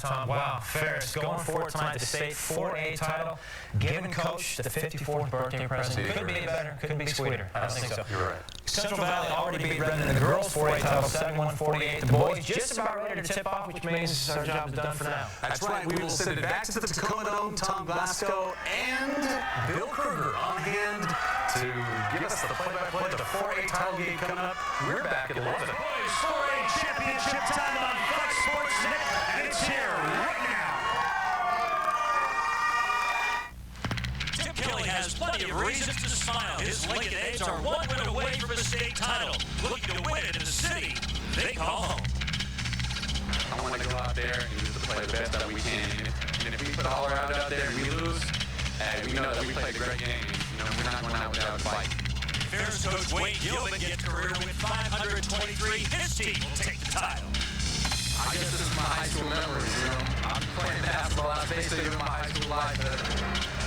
Tom. Wow, Ferris going for it tonight, the state 4A title, giving Coach the 54th birthday present. Could be better, could be sweeter. I don't think so. You're right. Central Valley already beat Redmond in the girls 4A title, 71-48. The boys just about ready to tip off, which means our job is done for now. That's right. We will send it back to the Tacoma Dome. Tom Glasgow and Bill Kruger on hand to give us the play-by-play of the 4A title game coming up. We're back at 11. Boys 4A championship time on Fox Sports Net, and it's here right now. Tim Kelly has plenty of reasons to smile. His Lincoln Aids are one win away from a state title, looking to win it in the city they call home. I want to go out there and just play the best that we can. And if we put all our out there and we lose, we know that we played a great game. We're not going out without a fight. Ferris coach Wayne Gilman gets career win 523. His team will take the title. I guess this is my high school memories. I'm playing basketball. I basically in my high school life.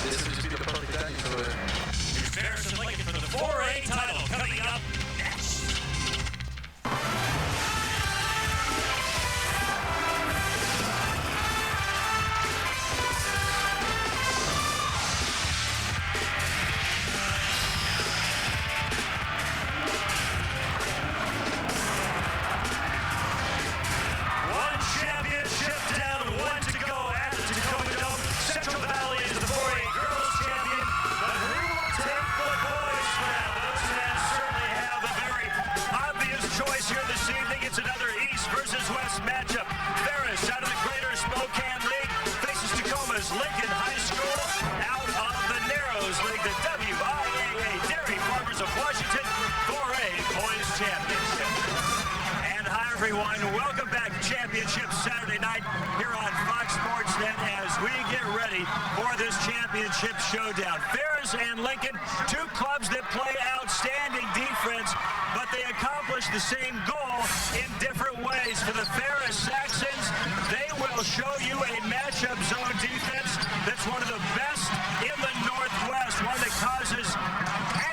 This would just be the perfect thing to it. Here's Ferris and Lincoln for the 4A title coming up next. It's another East versus West matchup. Ferris out of the Greater Spokane League faces Tacoma's Lincoln High School out of the Narrows League, the WIAA Dairy Farmers of Washington 4A Boys Championship. And hi everyone, welcome back to Championship Saturday night here on Fox Sports Net as we get ready for this championship showdown. Ferris and Lincoln, two clubs that play outstanding defense, but they accomplish the same goal in different ways. For the Ferris Saxons, they will show you a matchup zone defense that's one of the best in the Northwest, one that causes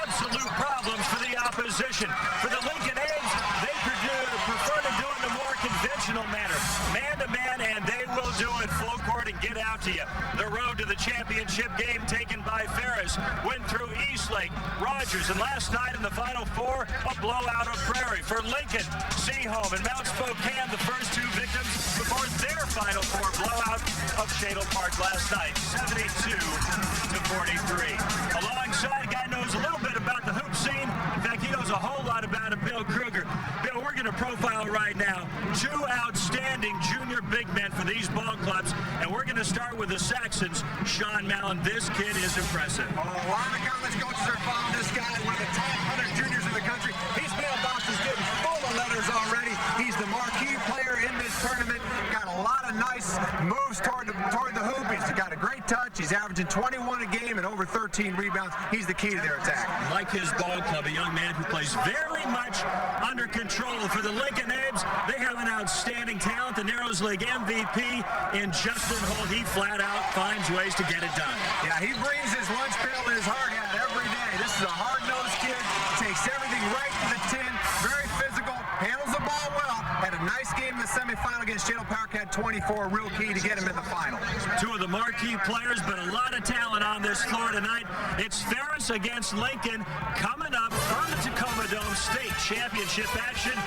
absolute problems for the opposition. For the Lincoln Aids, they prefer to do it in a more conventional manner, man-to-man, and they will do it full court and get out to you. The road to the championship game taken by Ferris went through Eastlake, Rogers, and last night in the Final Four, a blowout of Prairie. For Lincoln, Seaholm and Mount Spokane, the first two victims before their Final Four blowout of Shadle Park last night, 72-43. Alongside, a guy knows a little bit about the hoop scene. In fact, he knows a whole lot about it, Bill Kruger. Bill, we're going to profile right now two outstanding junior big men for these ball clubs, and we're going to start with the Saxons. Sean Mallon, this kid is impressive. A lot of college coaches are following this guy, one of the top 100 juniors in the country. His mailbox is getting full of letters already. He's the marquee player in this tournament. Got a lot of nice moves toward the hoop. He's got a great touch. He's averaging 21 a game and over 13 rebounds. He's the key to their attack. Like his ball club, a young man who plays very much under control. For the Lincoln Abes, they have an outstanding talent. The Narrows League MVP in Justin Holt. He flat out finds ways to get it done. Yeah, he brings his lunch pail and his hard hat every day. This is a hard-nosed kid. Takes everything right to the 10. Very physical. Handles the ball well. Had a nice game in the semifinal against Shadle Park. Had 24. Real key to get him in the final. Two of the marquee players, but a lot of talent on this floor tonight. It's Ferris against Lincoln coming up from the Tacoma Dome State Championship action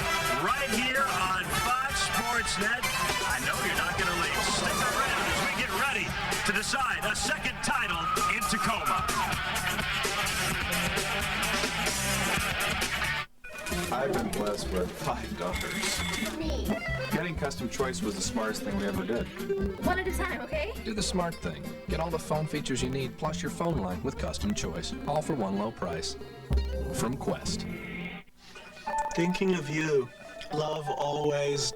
right here on Fox Sports Net. I know you're not going to leave. Stick around as we get ready to decide a second title in Tacoma. I've been blessed with 5 daughters. Me. Getting custom choice was the smartest thing we ever did. One at a time, okay? Do the smart thing. Get all the phone features you need, plus your phone line with custom choice. All for one low price. From Quest. Thinking of you. Love always.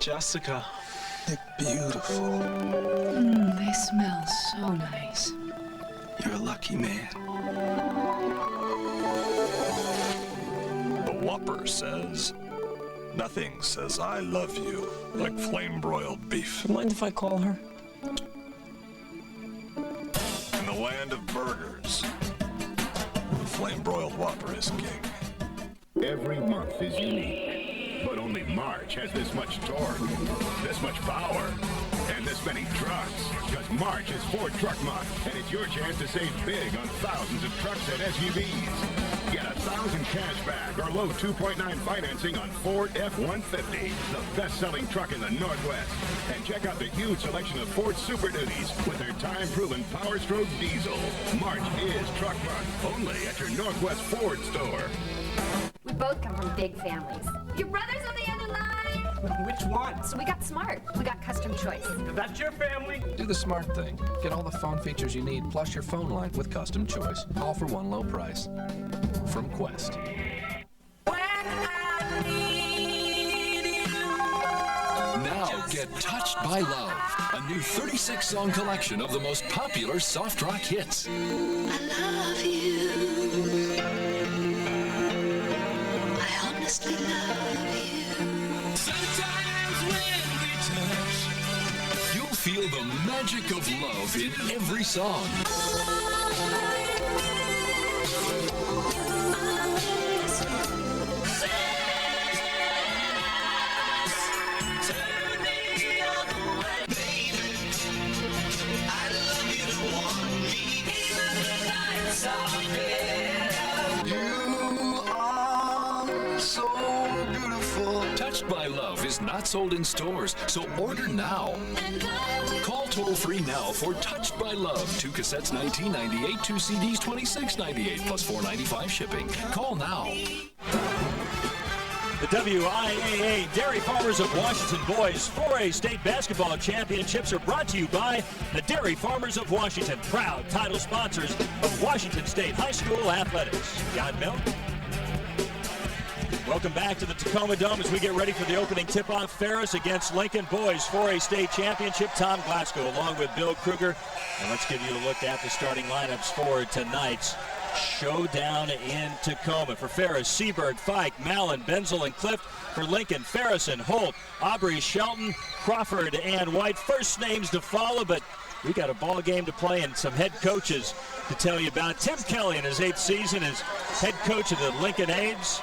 Jessica. They're beautiful. They smell so nice. You're a lucky man. The Whopper says, nothing says I love you like flame-broiled beef. Mind if I call her? In the land of burgers, the flame-broiled Whopper is king. Every month is unique, but only March has this much torque, this much power, and many trucks. Because March is Ford Truck Month, and it's your chance to save big on thousands of trucks and SUVs. Get $1,000 cash back or low 2.9 financing on Ford F-150, the best-selling truck in the Northwest. And check out the huge selection of Ford Super Duties with their time-proven Power Stroke diesel. March is Truck Month, only at your Northwest Ford store. We both come from big families. Your brother's on the other line. Which one? So we got smart. We got custom choice. That's your family. Do the smart thing. Get all the phone features you need, plus your phone line with custom choice. All for one low price. From Quest. Now get Touched by Love, a new 36-song collection of the most popular soft rock hits. I love you. I honestly love you. Sometimes when we touch, you'll feel the magic of love in every song. Touched by Love is not sold in stores, so order now. Call toll-free now for Touched by Love. 2 cassettes $19.98, 2 CDs $26.98, plus $4.95 shipping. Call now. The WIAA Dairy Farmers of Washington Boys 4A State Basketball Championships are brought to you by the Dairy Farmers of Washington, proud title sponsors of Washington State High School Athletics. Got milk? Welcome back to the Tacoma Dome as we get ready for the opening tip-off. Ferris against Lincoln Boys 4A State Championship. Tom Glasgow along with Bill Kruger. And let's give you a look at the starting lineups for tonight's showdown in Tacoma. For Ferris, Seaberg, Fike, Mallon, Benzel, and Clift. For Lincoln, Ferrison, Holt, Aubrey, Shelton, Crawford, and White. First names to follow, but we got a ball game to play and some head coaches to tell you about. Tim Kelly in his 8th season as head coach of the Lincoln Aids.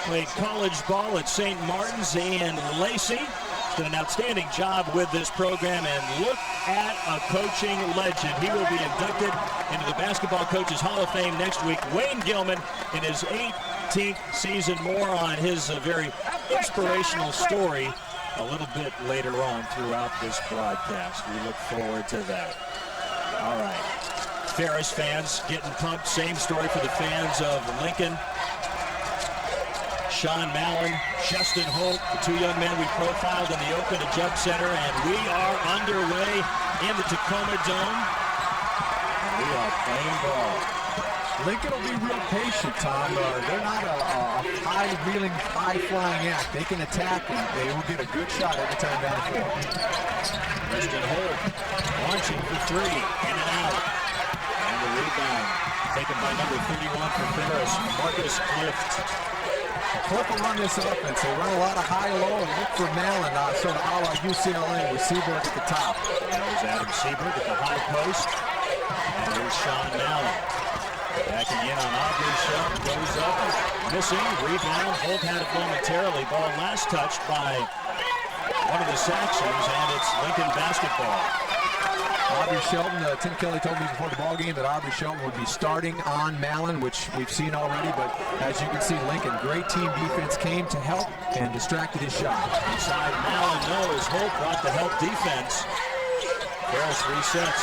Played college ball at St. Martin's and Lacey. He's done an outstanding job with this program, and look at a coaching legend. He will be inducted into the Basketball Coaches Hall of Fame next week. Wayne Gilman in his 18th season. More on his very inspirational story a little bit later on throughout this broadcast. We look forward to that. All right. Ferris fans getting pumped. Same story for the fans of Lincoln. Sean Mallon, Justin Holt, the two young men we profiled in the Open at Jump Center, and we are underway in the Tacoma Dome. We are playing ball. Lincoln will be real patient, Tom. They're not a high-wheeling, high-flying act. They can attack, and they will get a good shot every time down the floor. Justin Holt launching for three, in and out. And the rebound taken by number 31 for Ferris, Marcus Clift. Cliff will run this offense. They run a lot of high-low and look for Mallon, sort of a la UCLA with Seaberg at the top. There's Adam Seaberg at the high post. And there's Sean Mallon. Backing in on Aubrey Shelton, goes up, missing, rebound. Holt had it momentarily. Ball last touched by one of the Saxons, and it's Lincoln basketball. Aubrey Shelton, Tim Kelly told me before the ball game that Aubrey Shelton would be starting on Mallon, which we've seen already, but as you can see, Lincoln, great team defense, came to help and distracted his shot. Inside Mallon knows Holt brought the help defense. Ferris resets.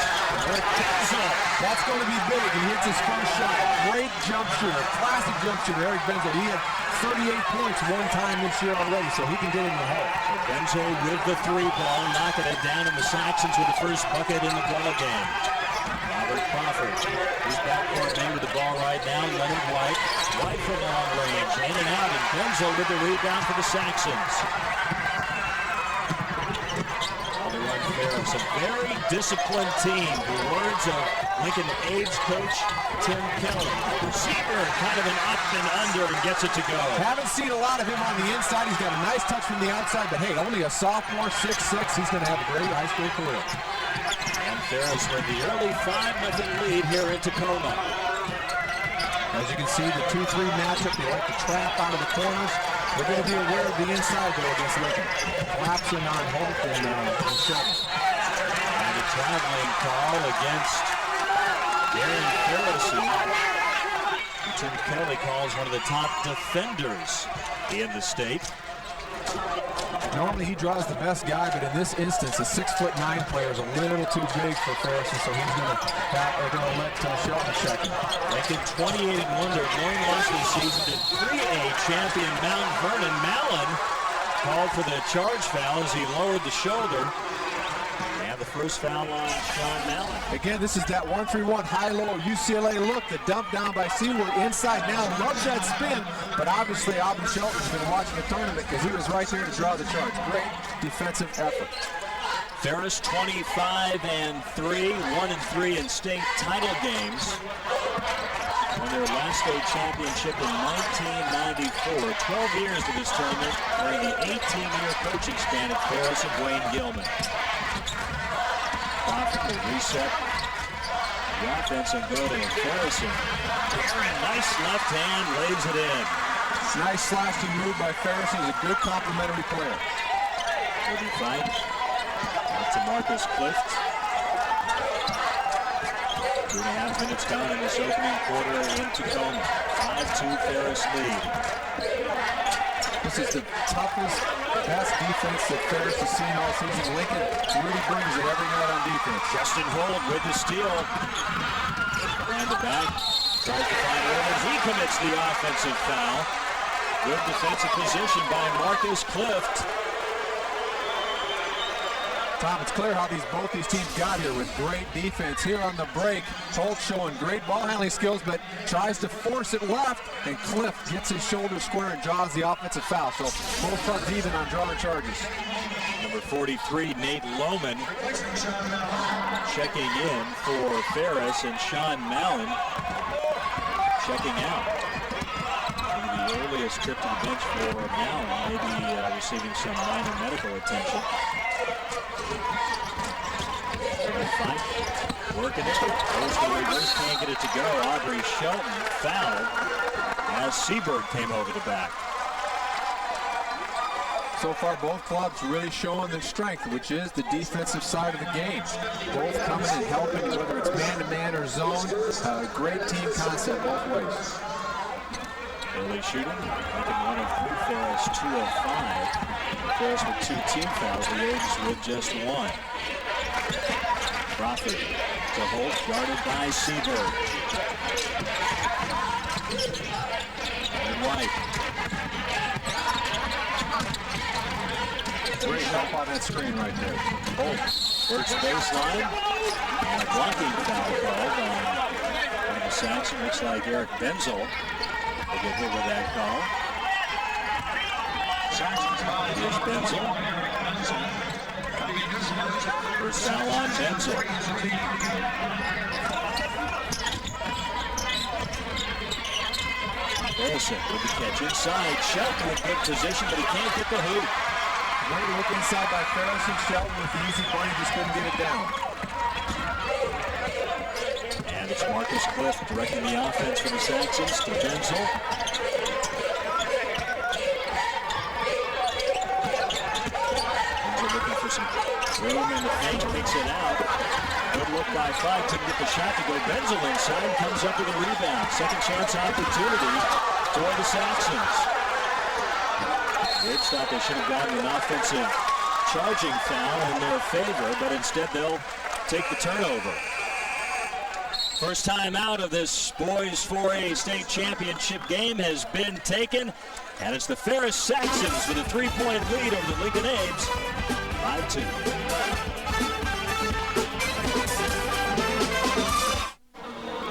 That's going to be big. He hits his first shot. Great jump shooter, classic jump shooter, Eric Benzel. He had 38 points one time this year already, so he can get in the hole. So Benzel with the three ball, knocking it down, and the Saxons with the first bucket in the ball game. Robert Crawford, he's backcourt man with the ball right now. Leonard White, White from long range, in and out, and Benzel with the rebound for the Saxons. Ferris, a very disciplined team. The words of Lincoln Aids coach Tim Kelly. Receiver, kind of an up and under, and gets it to go. Haven't seen a lot of him on the inside. He's got a nice touch from the outside, but hey, only a sophomore, 6'6". He's going to have a great high school career. And Ferris with the early 5-0 lead here in Tacoma. As you can see, the 2-3 matchup, they like to trap out of the corners. They're going to be aware of the inside, though, against Lincoln. Collapsing on Holt and Shelton. traveling call against Darren Ferris, who Tim Kelly calls one of the top defenders in the state. Normally he draws the best guy, but in this instance, a 6'9" player is a little too big for Ferris, and so he's going to let Shelton check him. Lincoln 28-1, their one loss this season to 3A champion Mount Vernon. Mallon called for the charge foul as he lowered the shoulder. And the first foul on Sean Mallon. Again, this is that 1-3-1 high-low UCLA look. The dump down by Seward inside now. Loves that spin, but obviously Auburn Shelton's been watching the tournament because he was right there to draw the charge. Great defensive effort. Ferris 25-3, 1-3 in state title games. Won their last state championship in 1994. 12 years to this tournament during the 18-year coaching span of Ferris and Wayne Gilman. Profitable reset the offense and go to Ferris. Nice left hand, lays it in. Nice slashing move by Ferris. He's a good complimentary player. Will he fight? Out to Marcus Clift. 2.5 minutes gone in this opening quarter in Tacoma. 5-2 Ferris lead. This is the toughest, best defense that Ferris has seen all season. Lincoln really brings it every night on defense. Justin Holt with the steal. Behind the back. Tries to find Evans. He commits the offensive foul. Good defensive position by Marcus Clift. Tom, it's clear how both these teams got here with great defense. Here on the break, Holt showing great ball handling skills, but tries to force it left, and Clift gets his shoulder square and draws the offensive foul. So both clubs even on drawing charges. Number 43, Nate Lohman, checking in for Ferris, and Sean Mallon checking out. Maybe the earliest trip to the bench for Mallon, maybe receiving some minor medical attention. Working it, goes to the reverse, can't get it to go. Aubrey Shelton fouled as Seabird came over the back. So far, both clubs really showing their strength, which is the defensive side of the game. Both coming and helping, whether it's man-to-man or zone. Great team concept both ways. Early shooting, Lincoln 1 of 3, Ferris 2 of 5. Ferris with 2 team fouls, the Aggies with just 1. Crawford to Holt, guarded by Seabird. And White. Great help on that screen right there. Holt works baseline, and a blocking foul called on one of the Saxon. Looks like Eric Benzel will get hit with that call. Here's Benzel. First foul on Benzel. Harrison with the catch inside. Shelton in good position, but he can't get the hoop. Great look inside by Ferris, and Shelton with the easy play, just couldn't get it down. And it's Marcus Clift directing the offense for the Saxons to Benzel. Looking for some room in the paint, kicks it out. Good look by Fife, couldn't get the shot to go. Benzel inside, comes up with a rebound. Second chance opportunity for the Saxons. Rich thought they should have gotten an offensive charging foul in their favor, but instead they'll take the turnover. First time out of this boys 4A state championship game has been taken, and it's the Ferris Saxons with a 3-point lead over the Lincoln Abes, 5-2.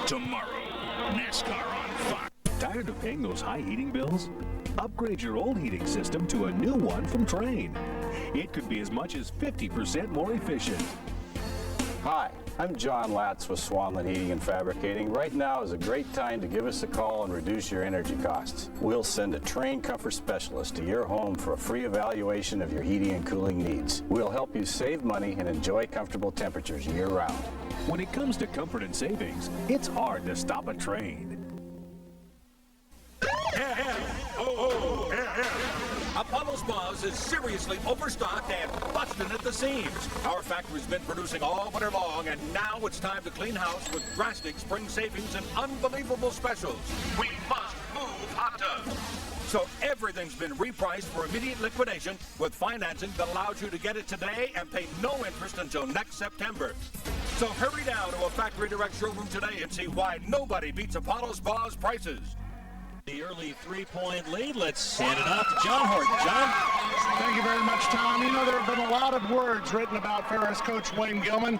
Tomorrow, NASCAR on Fox. Tired of paying those high heating bills? Upgrade your old heating system to a new one from Trane. It could be as much as 50% more efficient. Hi, I'm John Latz with Swanland Heating and Fabricating. Right now is a great time to give us a call and reduce your energy costs. We'll send a trained comfort specialist to your home for a free evaluation of your heating and cooling needs. We'll help you save money and enjoy comfortable temperatures year-round. When it comes to comfort and savings, it's hard to stop a train. Apollo Spas is seriously overstocked and busting at the seams. Our factory's been producing all winter long, and now it's time to clean house with drastic spring savings and unbelievable specials. We must move hot tubs. So everything's been repriced for immediate liquidation with financing that allows you to get it today and pay no interest until next September. So hurry down to a Factory Direct showroom today and see why nobody beats Apollo Spas prices. The early three-point lead. Let's hand it off to John Horton. John? Thank you very much, Tom. You know, there have been a lot of words written about Ferris coach Wayne Gilman,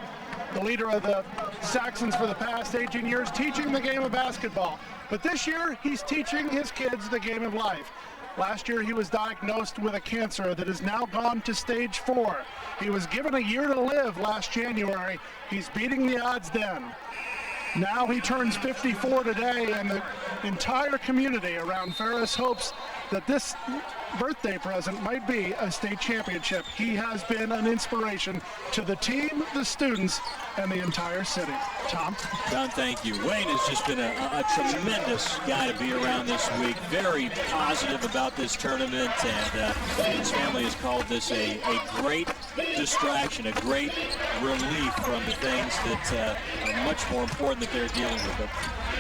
the leader of the Saxons for the past 18 years, teaching the game of basketball. But this year, he's teaching his kids the game of life. Last year, he was diagnosed with a cancer that has now gone to stage 4. He was given a year to live last January. He's beating the odds then. Now he turns 54 today, and the entire community around Ferris hopes that this birthday present might be a state championship. He has been an inspiration to the team, the students, and the entire city. Tom? John, thank you. Wayne has just been a tremendous guy to be around this week. Very positive about this tournament, and his family has called this a great distraction, a great relief from the things that are much more important that they're dealing with. But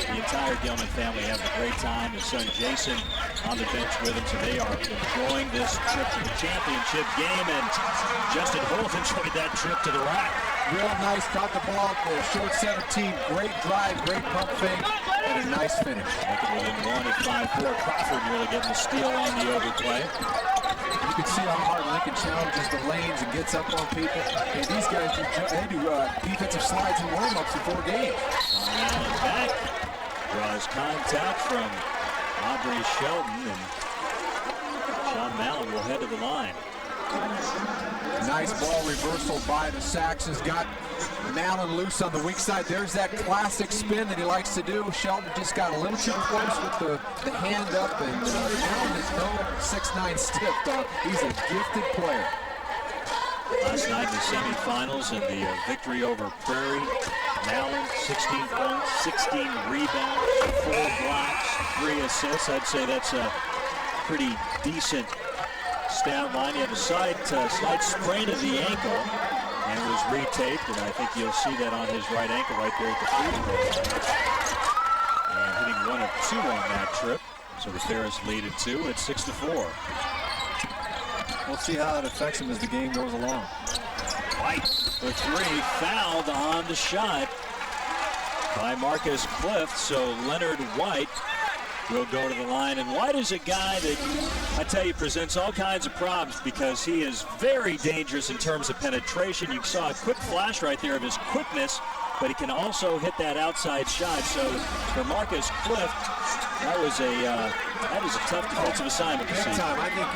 the entire Gilman family having a great time. His son Jason on the bench with him, so they are enjoying this trip to the championship game, and Justin Holt enjoyed that trip to the rack. Real nice, caught the ball at the short 17, great drive, great pump fake, and a nice finish. Making within 1 at 5-4. Crawford really getting the steal on the overplay. You can see how hard Lincoln challenges the lanes and gets up on people. And these guys do defensive slides and warm-ups before games. And back draws contact from Aubrey Shelton, and Sean Mallon will head to the line. Nice ball reversal by the Saxons. Got Mallon loose on the weak side. There's that classic spin that he likes to do. Shelton just got a little too close with the hand up, and Mallon is no 6'9" stiff. He's a gifted player. Last night in the semifinals and the victory over Prairie, Mallon 16 points, 16 rebounds, 4 blocks, 3 assists. I'd say that's a pretty decent stat line. He had a slight sprain of the ankle and was retaped, and I think you'll see that on his right ankle right there at the free throw line. And hitting 1 of 2 on that trip. So the Ferris lead at 2 at 6-4. We'll see how it affects him as the game goes along. White for 3, fouled on the shot by Marcus Clift, so Leonard White will go to the line. And White is a guy that, I tell you, presents all kinds of problems because he is very dangerous in terms of penetration. You saw a quick flash right there of his quickness, but he can also hit that outside shot. So for Marcus Clift, that was a tough defensive assignment to see. Time. I think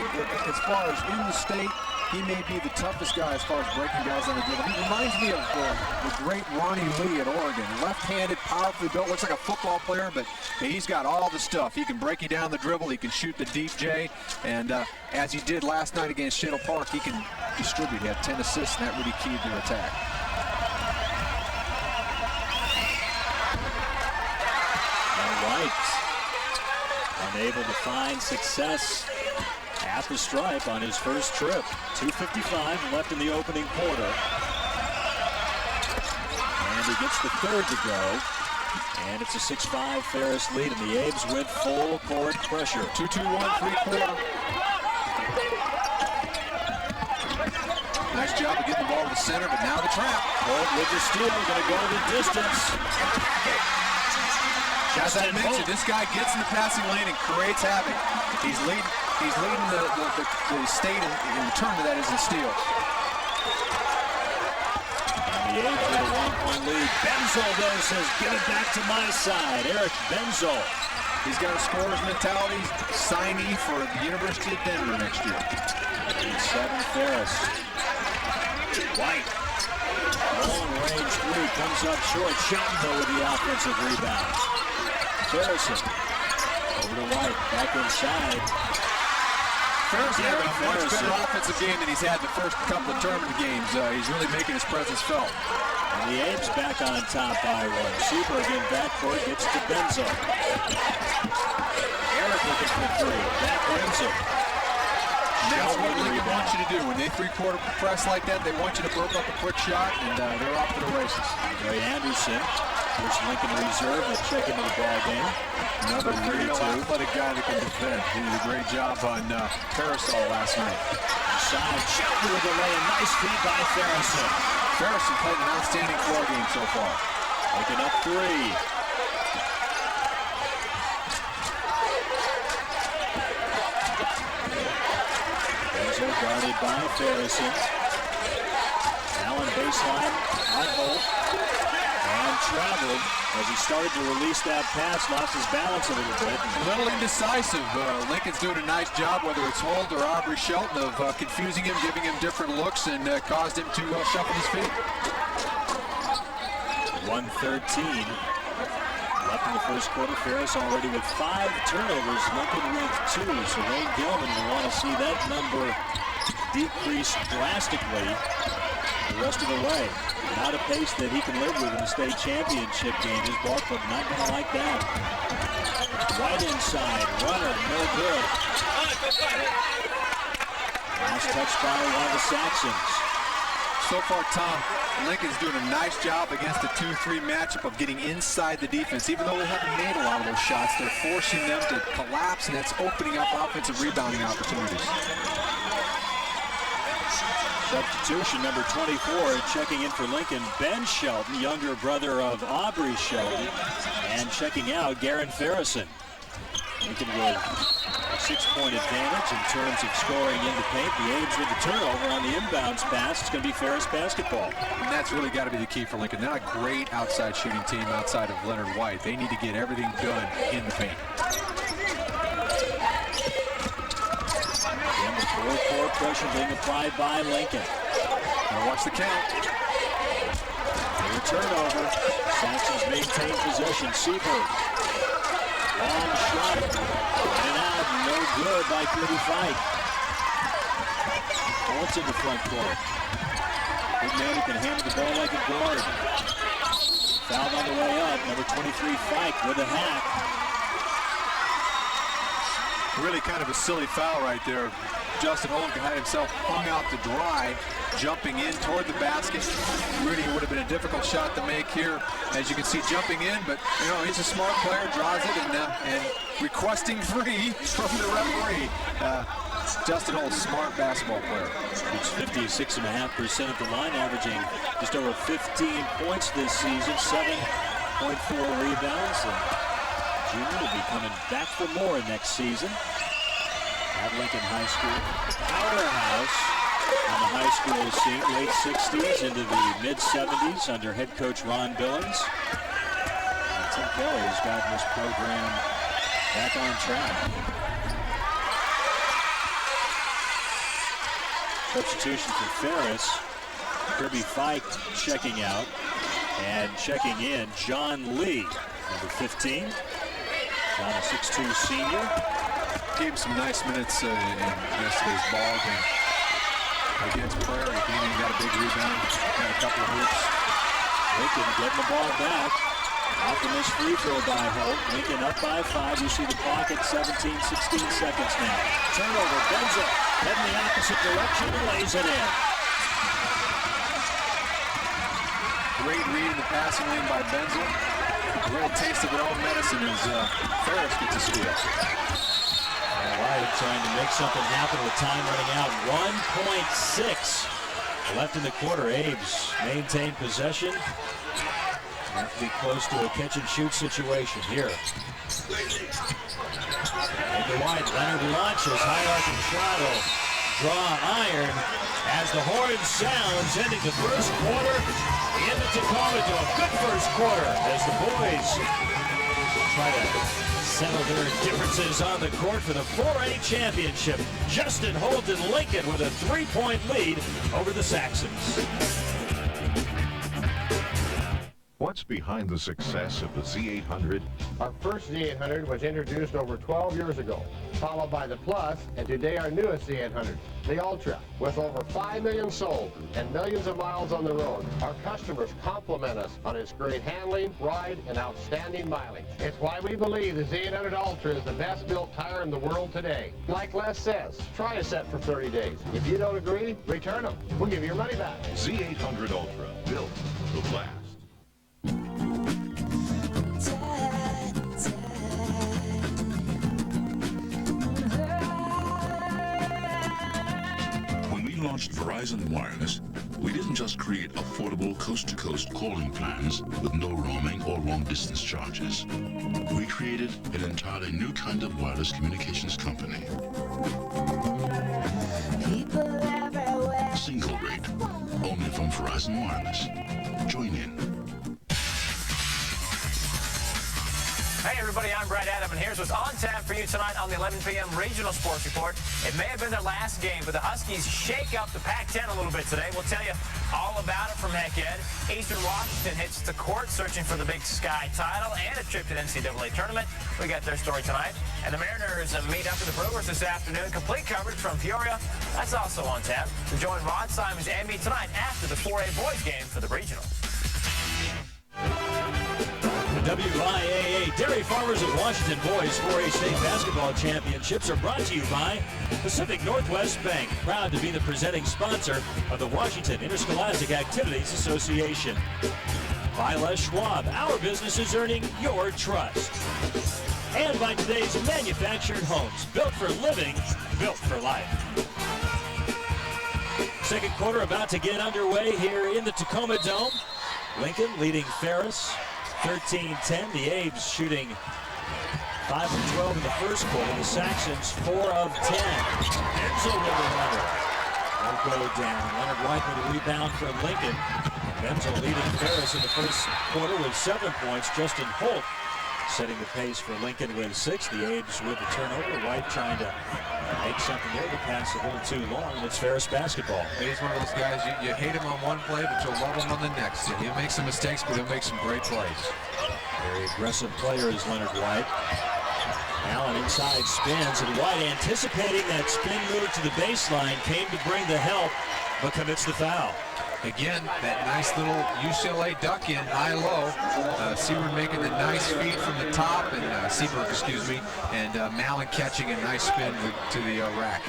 as far as in the state, he may be the toughest guy as far as breaking guys on the dribble. He reminds me of the great Ronnie Lee at Oregon. Left-handed, powerfully built, looks like a football player, but he's got all the stuff. He can break you down the dribble, he can shoot the deep J, and as he did last night against Shadle Park, he can distribute. He had 10 assists, and that really keyed their attack. Unable to find success at the stripe on his first trip. 2:55 left in the opening quarter. And he gets the third to go. And it's a 6-5 Ferris lead, and the Abes went full court pressure. 2-2-1, three-quarter. Nice job of getting the ball to the center, but now the trap. Holt with the steal, going to go the distance. As I mentioned, this guy gets in the passing lane and creates havoc. He's leading the state in the tournament, that is, in steal. And the Abes with a 1-point lead. Benzel, though, says, get it back to my side. Eric Benzel. He's got a scorer's mentality, signee for the University of Denver next year. 7 Ferris. White. Long-range 3 comes up short. Shelton, though, with the offensive rebound. Ferris over to White, back inside. Ferris had a much better offensive game than he's had the first couple of tournament games. He's really making his presence felt. And the Abes back on top by 1. Super again, backcourt, gets to Benzel. Eric looking for 3, back Benzel. That's what they want you to do. When they three-quarter press like that, they want you to broke up a quick shot, and they're off to the races. Ray Anderson, first Lincoln reserve, will check into the ball game. Another real athletic guy that can defend. He did a great job on Ferris last night. Inside, Shelton with a lay, a nice feed by Ferris. Ferris played an outstanding floor game so far. Lincoln up 3. Benzel guarded by Ferrison. Allen baseline, high hole, and traveled as he started to release that pass, lost his balance a little bit. A little indecisive. Lincoln's doing a nice job, whether it's Holt or Aubrey Shelton, of confusing him, giving him different looks, and caused him to shuffle his feet. 1:13 left in the first quarter. Ferris already with 5 turnovers, Lincoln with 2. So Wayne Gilman will want to see that number decrease drastically the rest of the way. Not a pace that he can live with in the state championship game. His ball club not going to like that. Right inside, runner, no good. Last touch by one of the Saxons. So far, Tom, Lincoln's doing a nice job against the 2-3 matchup of getting inside the defense. Even though they haven't made a lot of those shots, they're forcing them to collapse, and that's opening up offensive rebounding opportunities. Substitution number 24, checking in for Lincoln, Ben Shelton, younger brother of Aubrey Shelton, and checking out Garen Ferrison. Lincoln with a 6-point advantage in terms of scoring in the paint. The A's with the turnover on the inbounds pass. It's going to be Ferris basketball. And that's really got to be the key for Lincoln. They're not a great outside shooting team outside of Leonard White. They need to get everything done in the paint. And the full-court pressure being applied by Lincoln. Now watch the count. A turnover. Saxons maintain possession. Seabird. Long shot. And out. No good by Kirby Fike. Holt's in the front court. Good man who can handle the ball like a guard. Fouled on the way up. Number 23, Fike with a hack. Really kind of a silly foul right there. Justin Holt had himself hung out to dry, jumping in toward the basket. Really would have been a difficult shot to make here, as you can see, jumping in, but you know, he's a smart player, draws it, and requesting free from the referee. Justin Holt, smart basketball player. It's 56.5% at the line, averaging just over 15 points this season, 7.4 rebounds. And Junior will be coming back for more next season at Lincoln High School. Powerhouse on the high school scene, late 60s into the mid-70s under head coach Ron Billings. And Tim Kelly's gotten this program back on track. Substitution for Ferris. Kirby Fike checking out. And checking in, John Lee, number 15. John, a 6'2" senior. Gave him some nice minutes in yesterday's ball game against Prairie. He came in and got a big rebound, had a couple of hoops. Lincoln getting the ball back. Off the missed free throw by Holt. Lincoln up by 5. You see the clock at 17, 16 seconds now. Turnover. Benzel heading the opposite direction and lays it in. Great read in the passing lane by Benzel. A little taste of their own medicine as Ferris gets a steal. All right, trying to make something happen with time running out. 1.6 left in the quarter. Abe's maintained possession. Have to be close to a catch-and-shoot situation here. Into wide, Leonard launches, high-arcing shot will draw iron as the horn sounds, ending the first quarter. In the Tacoma to a good first quarter as the boys try to settle their differences on the court for the 4A championship. Justin Holt and Lincoln with a 3-point lead over the Saxons. What's behind the success of the Z800? Our first Z800 was introduced over 12 years ago. followed by the Plus, and today our newest Z800, the Ultra. With over 5 million sold and millions of miles on the road, our customers compliment us on its great handling, ride, and outstanding mileage. It's why we believe the Z800 Ultra is the best built tire in the world today. Like Les says, try a set for 30 days. If you don't agree, return them. We'll give you your money back. Z800 Ultra, built to last. When we launched Verizon Wireless, we didn't just create affordable coast-to-coast calling plans with no roaming or long-distance charges. We created an entirely new kind of wireless communications company. Single rate, only from Verizon Wireless. Join in. Hey everybody, I'm Brad Adam, and here's what's on tap for you tonight on the 11 p.m. Regional Sports Report. It may have been their last game, but the Huskies shake up the Pac-10 a little bit today. We'll tell you all about it from Heck Ed. Eastern Washington hits the court searching for the Big Sky title and a trip to the NCAA tournament. We got their story tonight. And the Mariners meet up with the Brewers this afternoon. Complete coverage from Peoria. That's also on tap. To join Rod Simons and me tonight after the 4A boys game for the Regional. The WIAA Dairy Farmers of Washington Boys 4A State Basketball Championships are brought to you by Pacific Northwest Bank, proud to be the presenting sponsor of the Washington Interscholastic Activities Association. By Les Schwab, our business is earning your trust. And by today's manufactured homes, built for living, built for life. Second quarter about to get underway here in the Tacoma Dome. Lincoln leading Ferris 13-10. The Abes shooting 5 of 12 in the first quarter. The Saxons 4 of 10. Enzo with another. Won't go down. Leonard White with a rebound for Lincoln. Enzo leading Ferris in the first quarter with 7 points. Justin Holt setting the pace for Lincoln with 6. The Abes with the turnover. White trying to make something there. The pass a little too long. It's Ferris basketball. He's one of those guys, you hate him on one play, but you'll love him on the next. He'll make some mistakes, but he'll make some great plays. Very aggressive player is Leonard White. Allen inside spins, and White anticipating that spin move to the baseline, came to bring the help, but commits the foul. Again, that nice little UCLA duck in, high-low. Seaborn making the nice feed from the top, and Seaborn, excuse me, and Mallon catching a nice spin to the rack.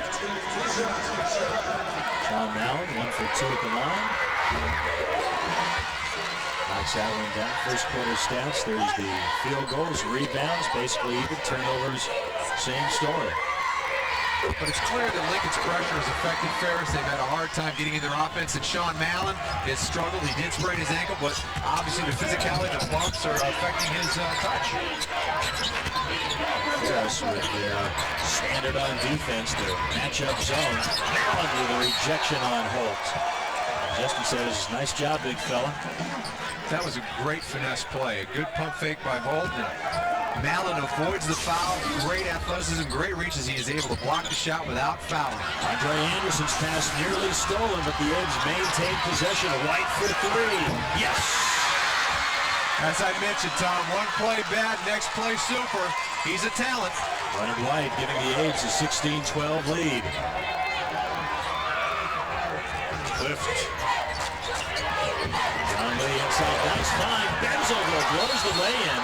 John Mallon, 1 for 2 at the line. Knocks that one down. First quarter stats, there's the field goals, rebounds, basically even, turnovers, same story. But it's clear that Lincoln's pressure has affected Ferris. They've had a hard time getting in their offense, and Sean Mallon has struggled. He did sprain his ankle, but obviously the physicality, the bumps are affecting his touch. Ferris with their standard on defense, their matchup zone. Mallon with a rejection on Holt. Justin says, nice job, big fella. That was a great finesse play. A good pump fake by Holt. And Mallon avoids the foul. Great athleticism, great reach as he is able to block the shot without fouling. Andre Anderson's pass nearly stolen, but the Abes maintain possession. White for 3. Yes! As I mentioned, Tom, one play bad, next play super. He's a talent. Leonard White giving the Abes a 16-12 lead. Lift. John Lee inside, nice find. Benzola blows the lay-in.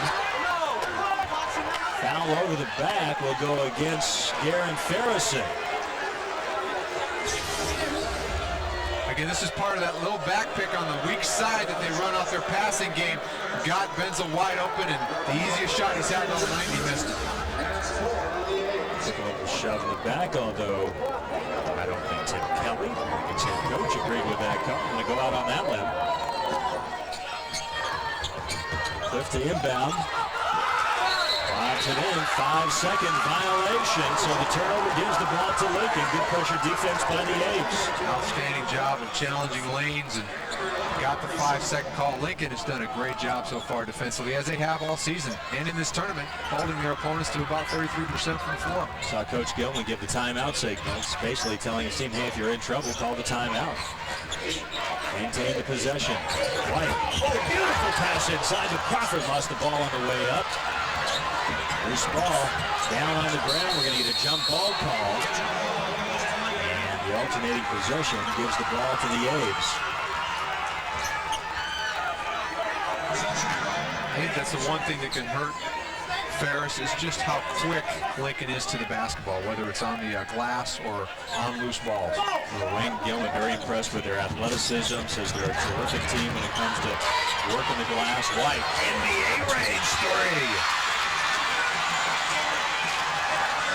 Foul over the back will go against Garen Ferrison. Again, this is part of that little back pick on the weak side that they run off their passing game. Got Benzel wide open, and the easiest shot he's had all night, he missed it. A shove in the back, although I don't think Tim Kelly, his head coach, agreed with that call. I'm going to go out on that limb. Cliff to inbound. Lobs it in, 5-second violation, so the turnover gives the ball to Lincoln. Good pressure defense by the Abes. Outstanding job of challenging lanes and got the 5-second call. Lincoln has done a great job so far defensively, as they have all season, and in this tournament, holding their opponents to about 33% from the floor. Saw Coach Gilman give the timeout signals, basically telling his team, hey, if you're in trouble, call the timeout. Maintain the possession. White, oh, beautiful pass inside, but Crawford lost the ball on the way up. Loose ball down on the ground. We're going to get a jump ball call. And the alternating possession gives the ball to the A's. I think that's the one thing that can hurt Ferris is just how quick Lincoln is to the basketball, whether it's on the glass or on loose balls. Wayne Gilman very impressed with their athleticism, says they're a terrific team when it comes to working the glass. White, NBA range three.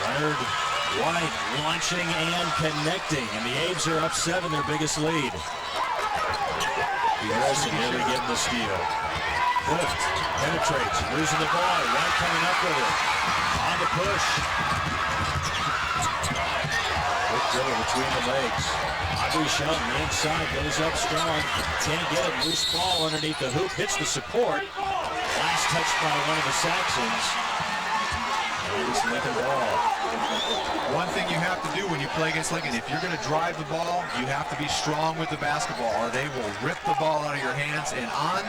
Leonard White launching and connecting, and the A's are up 7, their biggest lead. Harrison nearly getting the steal. Clift penetrates, losing the ball. White coming up with it. On the push. Quick dribble between the legs. Aubrey Shelton inside, goes up strong. Can't get it. Loose ball underneath the hoop. Hits the support. Last touch by one of the Saxons. And it's Lincoln ball. One thing you have to do when you play against Lincoln, if you're going to drive the ball, you have to be strong with the basketball, or they will rip the ball out of your hands. And on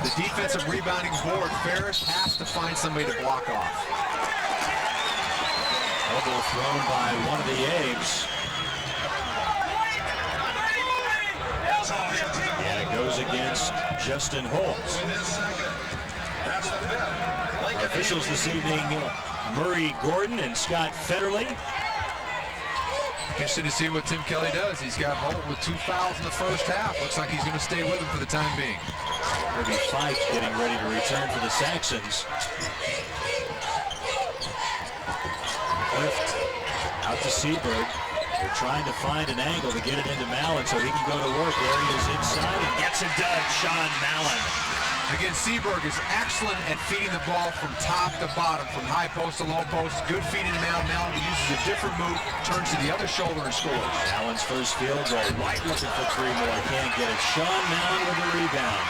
the defensive rebounding board, Ferris has to find somebody to block off. Elbow thrown by one of the A's. And it goes against Justin Holtz. Our officials this evening, Murray Gordon and Scott Federley. Interesting to see what Tim Kelly does. He's got Holt with 2 fouls in the first half. Looks like he's going to stay with him for the time being. Kirby Fike getting ready to return for the Saxons. Clift out to Seaberg. They're trying to find an angle to get it into Mallon so he can go to work. There he is inside and gets it done. Sean Mallon. Again, Seaberg is excellent at feeding the ball from top to bottom, from high post to low post. Good feeding to Mallon. Mallon uses a different move, turns to the other shoulder and scores. Mallon's first field goal. White looking for 3 more. Can't get it. Sean Mallon with the rebound.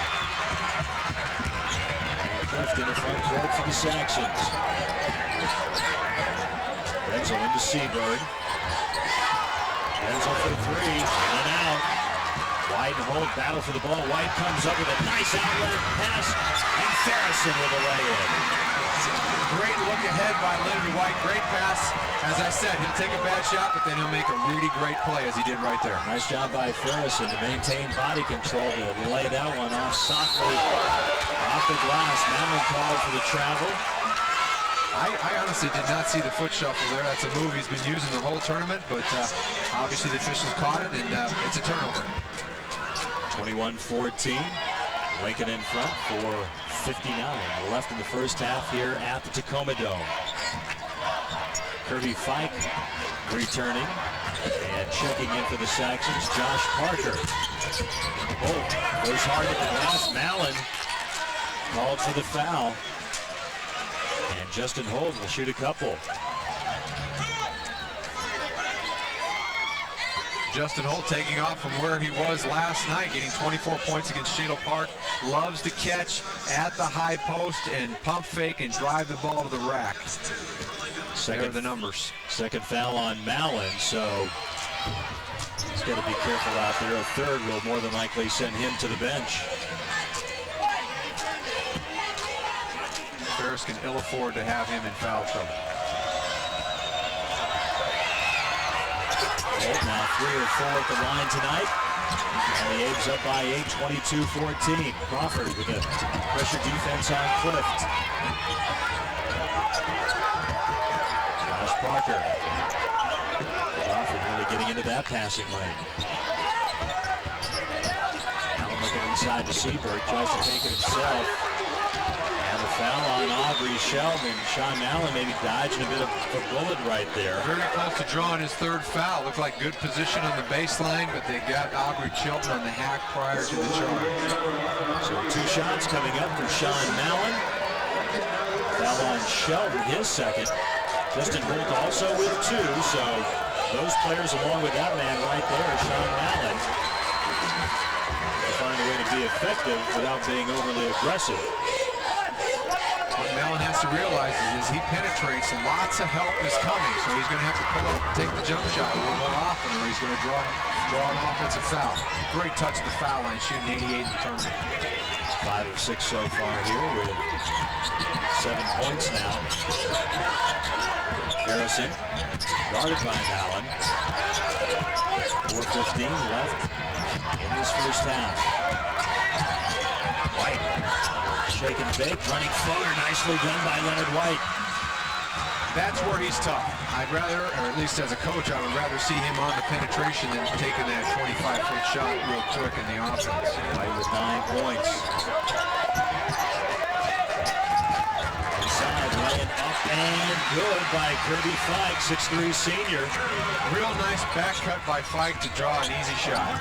Clift in the front court for the Saxons. Benzel into Seaberg. Benzel for 3. In and out. White and Holt battle for the ball. White comes up with a nice outlet pass, and Ferrison with a lay-in. Great look ahead by Leonard White. Great pass. As I said, he'll take a bad shot, but then he'll make a really great play as he did right there. Nice job by Ferrison to maintain body control to lay that one off softly off the glass. Mallon called for the travel. I honestly did not see the foot shuffle there. That's a move he's been using the whole tournament, but obviously the officials caught it, and it's a turnover. 21-14. Lincoln in front for 59 left in the first half here at the Tacoma Dome. Kirby Fike returning and checking in for the Saxons. Josh Parker. Oh, goes hard at the glass. Mallon called for the foul. And Justin Holt will shoot a couple. Justin Holt taking off from where he was last night, getting 24 points against Shadle Park. Loves to catch at the high post and pump fake and drive the ball to the rack. There are the numbers. Second foul on Mallon, so he's got to be careful out there. A third will more than likely send him to the bench. Ferris can ill afford to have him in foul trouble. Now 3 or 4 at the line tonight. And the A's up by 8, 22-14. Crawford with a pressure defense on Clift. Josh Parker. Crawford really getting into that passing lane. Now looking inside to Seaberg. Tries to take it himself. And a foul on Aubrey Sheldon. Sean Mallon maybe dodging a bit of a bullet right there. Very close to drawing his third foul. Looked like good position on the baseline, but they got Aubrey Sheldon on the hack prior to the charge. So 2 shots coming up for Sean Mallon. Foul on Sheldon, his second. Justin Holt also with 2, so those players along with that man right there, Sean Mallon, to find a way to be effective without being overly aggressive. What Mallon has to realize is as he penetrates, lots of help is coming, so he's going to have to pull up and take the jump shot a little more often, or he's going to draw an offensive foul. Great touch at the foul line, shooting 88 in the tournament. 5 of 6 so far here with 7 points now. Harrison, guarded by Allen. 4:15 left in this first half. White, shake and bake, running far, nicely done by Leonard White. That's where he's tough. I'd rather, or at least as a coach, I would rather see him on the penetration than taking that 25-foot shot real quick in the offense. White with 9 points. Inside, laying up and good by Kirby Fike, 6'3" senior. Real nice back cut by Fike to draw an easy shot.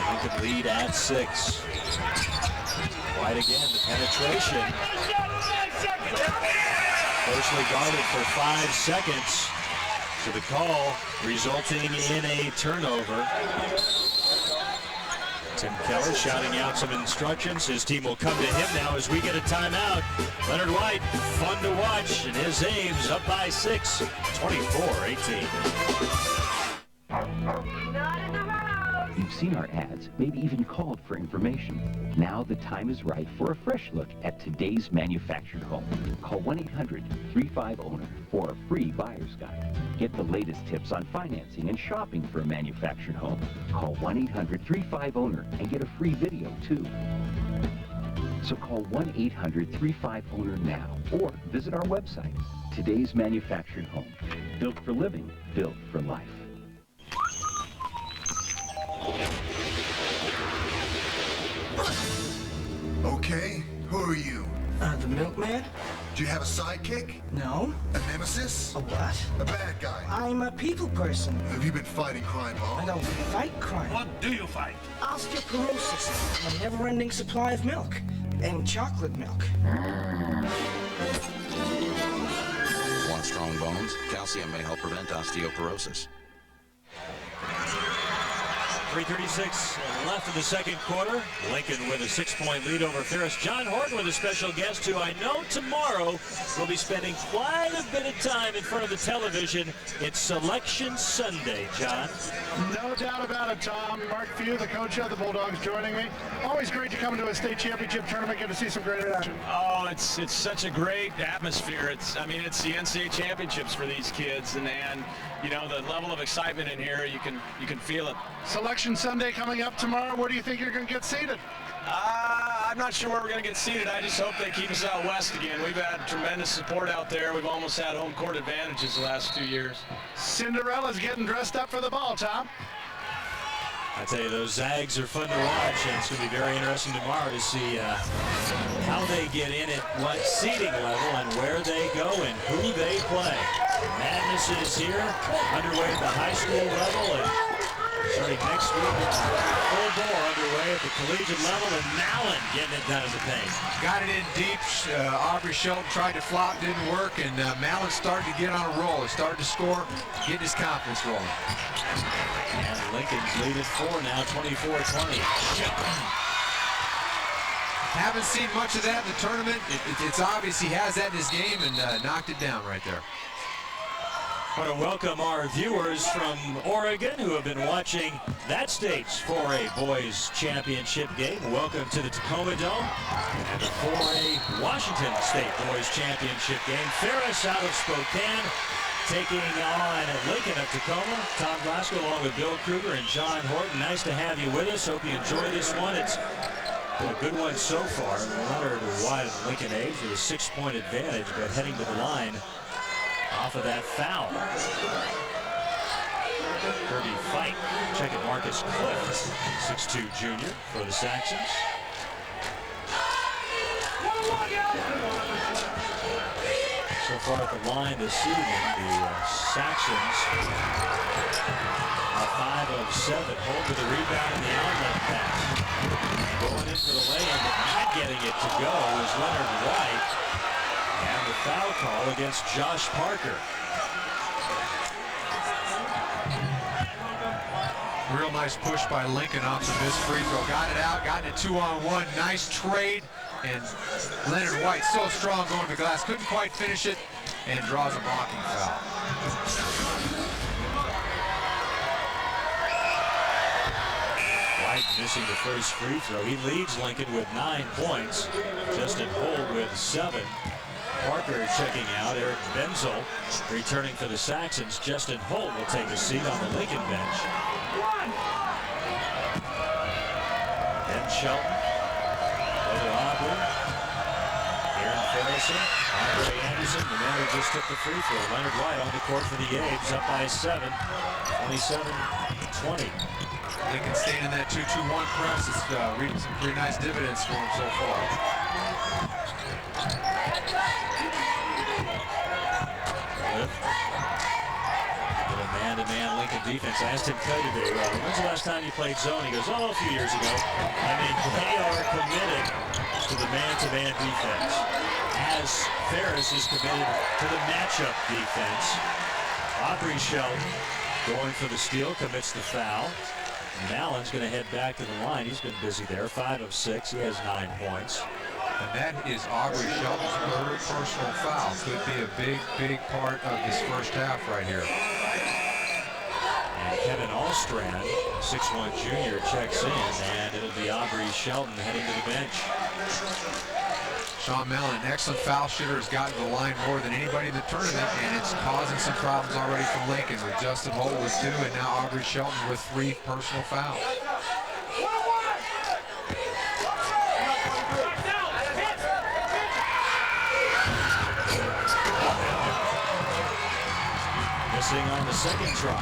He could lead at 6. White again, the penetration. Closely guarded for 5 seconds. So the call resulting in a turnover. Tim Keller shouting out some instructions. His team will come to him now as we get a timeout. Leonard White, fun to watch, and his Ames up by 6, 24-18. You've seen our ads, maybe even called for information. Now the time is right for a fresh look at today's manufactured home. Call 1-800-35-OWNER for a free buyer's guide. Get the latest tips on financing and shopping for a manufactured home. Call 1-800-35-OWNER and get a free video too. So call 1-800-35-OWNER now or visit our website. Today's manufactured home. Built for living, built for life. Okay, who are you? The milkman? Do you have a sidekick? No. A nemesis? A what? A bad guy? I'm a people person. Have you been fighting crime long? I don't fight crime. What do you fight? Osteoporosis, a never-ending supply of milk. And chocolate milk. Want strong bones? Calcium may help prevent osteoporosis. 3:36 left in the second quarter. Lincoln with a 6-point lead over Ferris. John Horton with a special guest who I know tomorrow will be spending quite a bit of time in front of the television. It's Selection Sunday, John. No doubt about it, Tom. Mark Few, the coach of the Bulldogs, joining me. Always great to come to a state championship tournament, get to see some great action. Oh, it's such a great atmosphere. It's the NCAA championships for these kids, and you know, the level of excitement in here, you can feel it. Selection Sunday coming up tomorrow. Where do you think you're going to get seated? I'm not sure where we're going to get seated. I just hope they keep us out west again. We've had tremendous support out there. We've almost had home court advantages the last 2 years. Cinderella's getting dressed up for the ball, Tom. I tell you, those Zags are fun to watch, and it's going to be very interesting tomorrow to see how they get in at what seeding level and where they go and who they play. Madness is here, underway at the high school level, and starting next week, full bore underway at the collegiate level, and Mallon getting it done in the paint. Got it in deep. Aubrey Shelton tried to flop, didn't work, and Mallon started to get on a roll. He started to score, getting his confidence rolling. And Lincoln's lead at 4 now, 24-20. Haven't seen much of that in the tournament. It's obvious he has that in his game and knocked it down right there. I want to welcome our viewers from Oregon who have been watching that stage for a boys championship game. Welcome to the Tacoma Dome and for a Washington State boys championship game. Ferris out of Spokane taking on Lincoln of Tacoma. Tom Glasgow along with Bill Kruger and John Horton. Nice to have you with us. Hope you enjoy this one. It's been a good one so far. Leonard White and Lincoln A's with a 6-point advantage, but heading to the line off of that foul. Kirby Fike, check it, Marcus Clift, 6'2" junior for the Saxons. So far at the line this evening, the Saxons are 5 of 7. Hold to the rebound and the outlet pass. Going in for the lay-in, but not getting it to go is Leonard White. And the foul call against Josh Parker. Real nice push by Lincoln off the missed free throw. Got it out, got it 2-on-1. Nice trade. And Leonard White so strong going to the glass. Couldn't quite finish it and draws a blocking foul. White missing the first free throw. He leads Lincoln with 9 points. Justin Holt with 7. Parker checking out. Eric Benzel returning for the Saxons. Justin Holt will take a seat on the Lincoln bench. Ben Shelton. Over Aubrey. Aaron Ferris. Andre Anderson. The man who just took the free throw. Leonard White on the court for the A's. Up by 7. 27-20. Lincoln staying in that 2-2-1 press. It's reaping some pretty nice dividends for him so far. Little man-to-man Lincoln defense. I asked him today, when's the last time you played zone? He goes, oh, a few years ago. I mean, they are committed to the man-to-man defense, as Ferris is committed to the matchup defense. Aubrey Shelton going for the steal, commits the foul. And Allen's going to head back to the line. He's been busy there, 5 of 6. He has 9 points. And that is Aubrey Shelton's third personal foul. Could be a big, big part of this first half right here. And Kevin Allstrand, 6'1" junior, checks in, and it'll be Aubrey Shelton heading to the bench. Sean Mellon, an excellent foul shooter, has gotten to the line more than anybody in the tournament, and it's causing some problems already for Lincoln, with Justin Holt with 2, and now Aubrey Shelton with 3 personal fouls. Missing on the second try.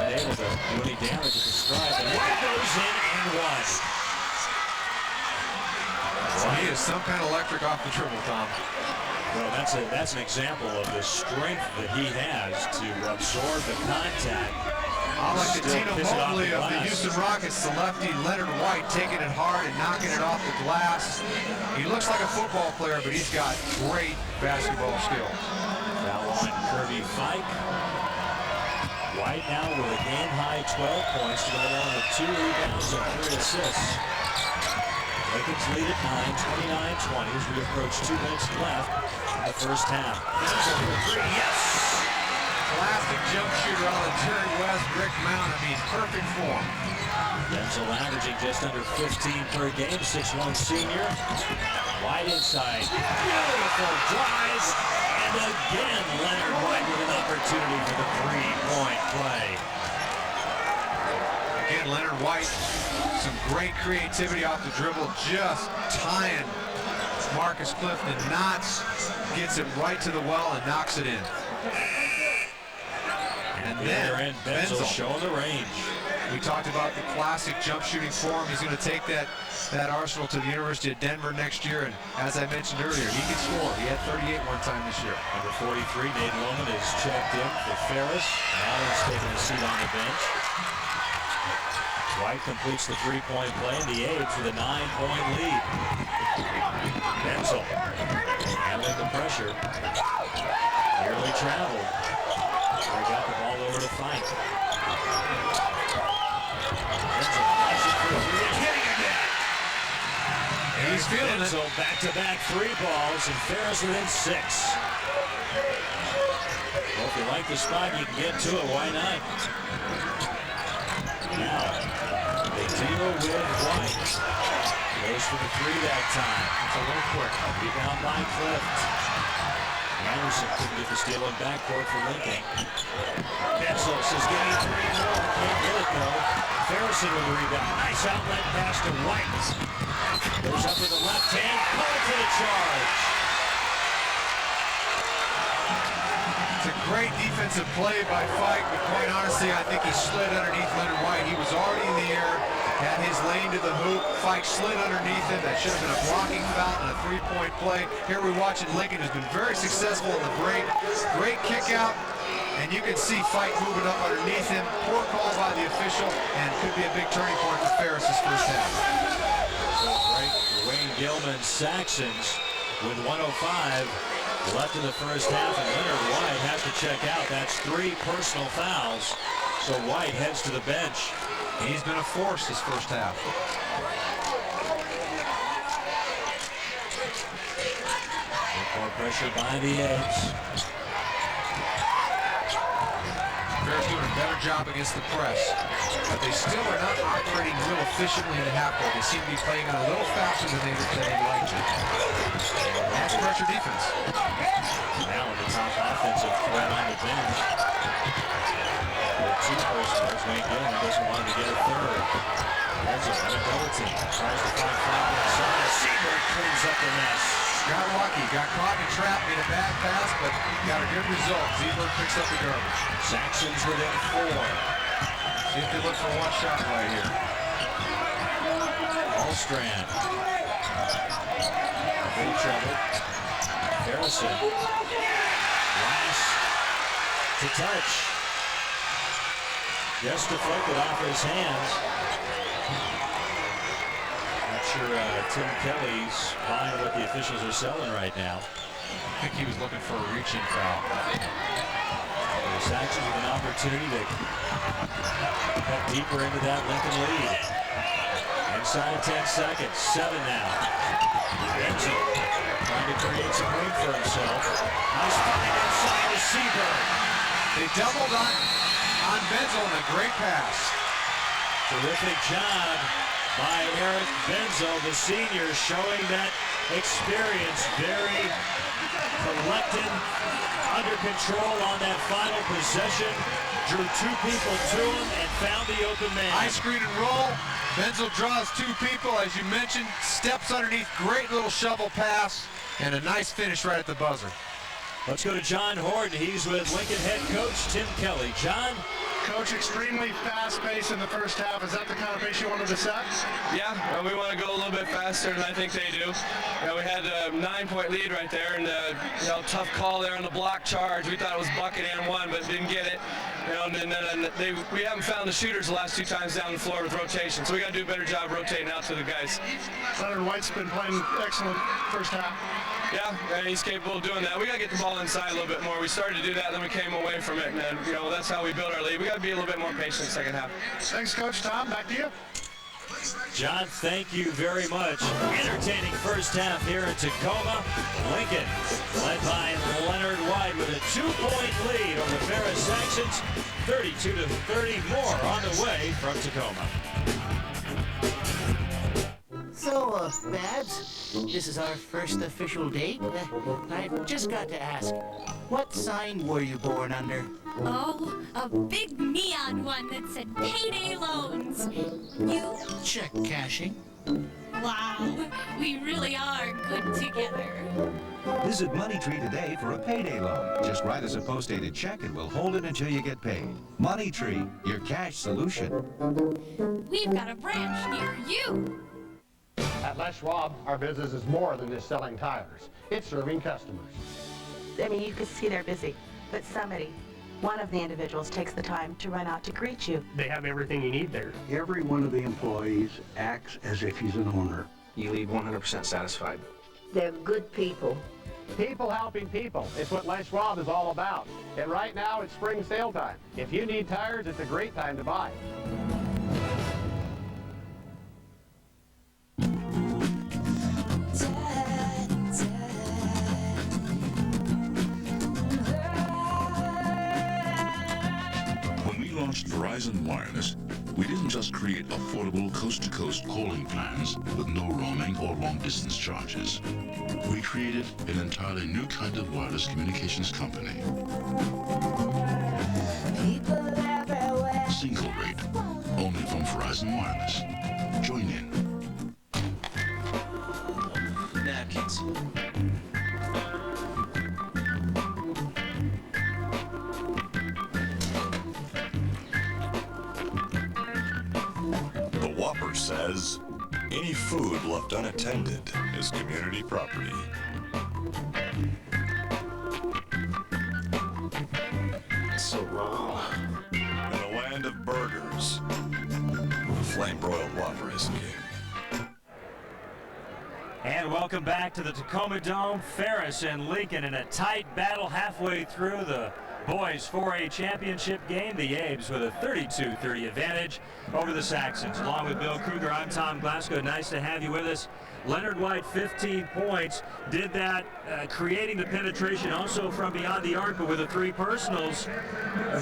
Unable to do any damage at the stripe, and White goes in and one. Well, he is some kind of electric off the dribble, Tom. Well, that's an example of the strength that he has to absorb the contact. I like the Tino Mobley of the Houston Rockets, the lefty Leonard White, taking it hard and knocking it off the glass. He looks like a football player, but he's got great basketball skills. Foul line, Kirby Fike. White now with a game-high 12 points to go along with 2 rebounds and 3 assists. Lincoln's lead at 9, 29-20 as we approach 2 minutes left in the first half. Yes! Classic jump shooter on the Jerry West, Rick Mount. I mean, perfect form. Benzel averaging just under 15 per game, 6'1" senior. White inside. Beautiful drive. And again, Leonard White with an opportunity for the 3-point play. Again, Leonard White, some great creativity off the dribble, just tying Marcus Clifton knots, gets it right to the well and knocks it in. And then Benzel showing the range. We talked about the classic jump shooting form. He's going to take that arsenal to the University of Denver next year, and as I mentioned earlier, he can score. He had 38 one time this year. Number 43, Nate Loman, is checked in for Ferris. Allen's taking a seat on the bench. White completes the 3-point play, and the A's with a 9-point lead. Benzel handling the pressure. Nearly traveled. He got the ball over to Fike. Benzel flashing for 3, hitting again. He's feeling it. Benzel back-to-back 3 balls, and Ferris within 6. Well, if you like the spot, you can get to it. Why not? Now, the deal with White. Goes for the 3 that time. It's a little quick. Rebound by Clift. Anderson couldn't get the steal in backcourt for Lincoln. Benzel says, give me 3 more. Can't get it, though. Ferris with the rebound. Nice outlet pass to White. Goes up with the left hand. Called for the charge. It's a great defensive play by Fike, but quite honestly, I think he slid underneath Leonard White. He was already in the air, had his lane to the hoop. Fike slid underneath him. That should have been a blocking foul and a 3-point play. Here we're watching Lincoln, who's been very successful in the break. Great kick out, and you can see Fike moving up underneath him. Poor call by the official, and could be a big turning point for Ferris' first half. So great Wayne Gilman Saxons with 1:05 left in the first half, and Leonard White has to check out. That's 3 personal fouls, so White heads to the bench. He's been a force this first half. More pressure by the A's. Bears doing a better job against the press. But they still are not operating real efficiently in the half court. They seem to be playing on a little faster than they'd like to. That's pressure defense. Now the top offensive threat on the bench. Two personals, Wayne Gilman doesn't want to get a third. There's a double team. Tries to find Frank inside. Seabird cleans up the mess. Got lucky, got caught in a trap, made a bad pass, but got a good result. Seabird picks up the garbage. Saxon's within 4. See if they look for one shot right here. Allstrand. Full trouble. Harrison. Last to touch. Just deflected off his hands. Not sure Tim Kelly's buying what the officials are selling right now. I think he was looking for a reaching foul. Saxon with an opportunity to cut deeper into that Lincoln lead. Inside of 10 seconds, 7 now. Benson trying to create some room for himself. Nice find inside to Seabird. They doubled on Benzel and a great pass. Terrific job by Eric Benzel, the senior, showing that experience, very collected, under control on that final possession. Drew 2 people to him and found the open man. High screen and roll. Benzel draws 2 people, as you mentioned, steps underneath, great little shovel pass, and a nice finish right at the buzzer. Let's go to John Horton. He's with Lincoln head coach Tim Kelly. John? Coach, extremely fast pace in the first half. Is that the kind of pace you wanted to set? Yeah, we want to go a little bit faster than I think they do. We had a 9-point lead right there, and tough call there on the block charge. We thought it was bucket and one, but didn't get it. We haven't found the shooters the last 2 times down the floor with rotation, so we got to do a better job rotating out to the guys. Leonard White's been playing excellent first half. Yeah, and he's capable of doing that. We got to get the ball inside a little bit more. We started to do that, and then we came away from it, and that's how we build our lead. We got to be a little bit more patient in the second half. Thanks, Coach. Tom, back to you. John, thank you very much. Entertaining first half here in Tacoma. Lincoln led by Leonard White with a 2-point lead over the Ferris Saxons. 32-30 more on the way from Tacoma. So, Babs, this is our first official date. I just got to ask, what sign were you born under? Oh, a big neon one that said payday loans. You? Check cashing. Wow, we really are good together. Visit MoneyTree today for a payday loan. Just write us a post-dated check and we'll hold it until you get paid. MoneyTree, your cash solution. We've got a branch near you. At Les Schwab, our business is more than just selling tires. It's serving customers. I mean, you can see they're busy, but somebody, one of the individuals, takes the time to run out to greet you. They have everything you need there. Every one of the employees acts as if he's an owner. You leave 100% satisfied. They're good people. People helping people. It's what Les Schwab is all about. And right now, it's spring sale time. If you need tires, it's a great time to buy. Launched Verizon Wireless, we didn't just create affordable coast-to-coast calling plans with no roaming or long-distance charges. We created an entirely new kind of wireless communications company. Single rate, only from Verizon Wireless. Join in. Napkins. Whopper says, any food left unattended is community property. So raw. In the land of burgers, flame-broiled Whopper is king. And welcome back to the Tacoma Dome. Ferris and Lincoln in a tight battle halfway through the boys 4A championship game. The Abes with a 32-30 advantage over the Saxons. Along with Bill Kruger, I'm Tom Glasgow. Nice to have you with us. Leonard White, 15 points. Did that, creating the penetration also from beyond the arc, but with the 3 personals.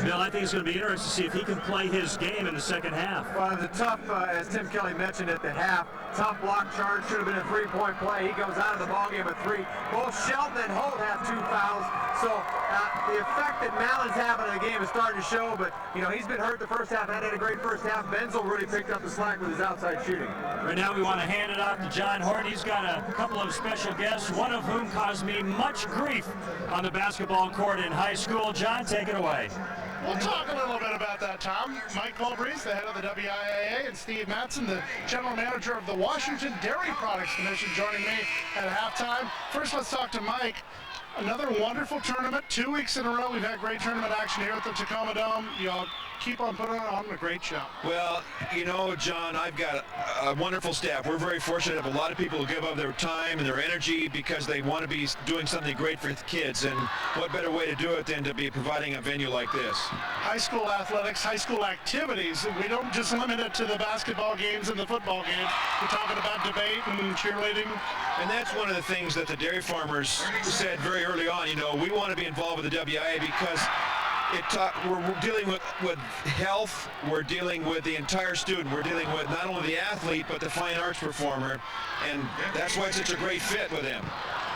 Bill, I think it's going to be interesting to see if he can play his game in the second half. Well, the tough, as Tim Kelly mentioned at the half, tough block charge, should have been a 3-point play. He goes out of the ballgame with 3. Both Shelton and Holt have 2 fouls. So the effect that Malin's having in the game is starting to show, but, you know, he's been hurt the first half, had a great first half. Benzel really picked up the slack with his outside shooting. Right now we want to hand it off to John Horton. He's got a couple of special guests, one of whom caused me much grief on the basketball court in high school. John, take it away. We'll talk a little bit about that, Tom. Mike Colbreeze, the head of the WIAA, and Steve Matson, the general manager of the Washington Dairy Products Commission, joining me at halftime. First, let's talk to Mike. Another wonderful tournament. 2 weeks in a row, we've had great tournament action here at the Tacoma Dome. Y'all keep on putting on a great show. Well, you know, John, I've got a wonderful staff. We're very fortunate to have a lot of people who give up their time and their energy because they want to be doing something great for the kids. And what better way to do it than to be providing a venue like this? High school athletics, high school activities. We don't just limit it to the basketball games and the football games. We're talking about debate and cheerleading. And that's one of the things that the dairy farmers said very early on. You know, we want to be involved with the WIA because we're dealing with health, we're dealing with the entire student, we're dealing with not only the athlete but the fine arts performer, and that's why it's such a great fit with them.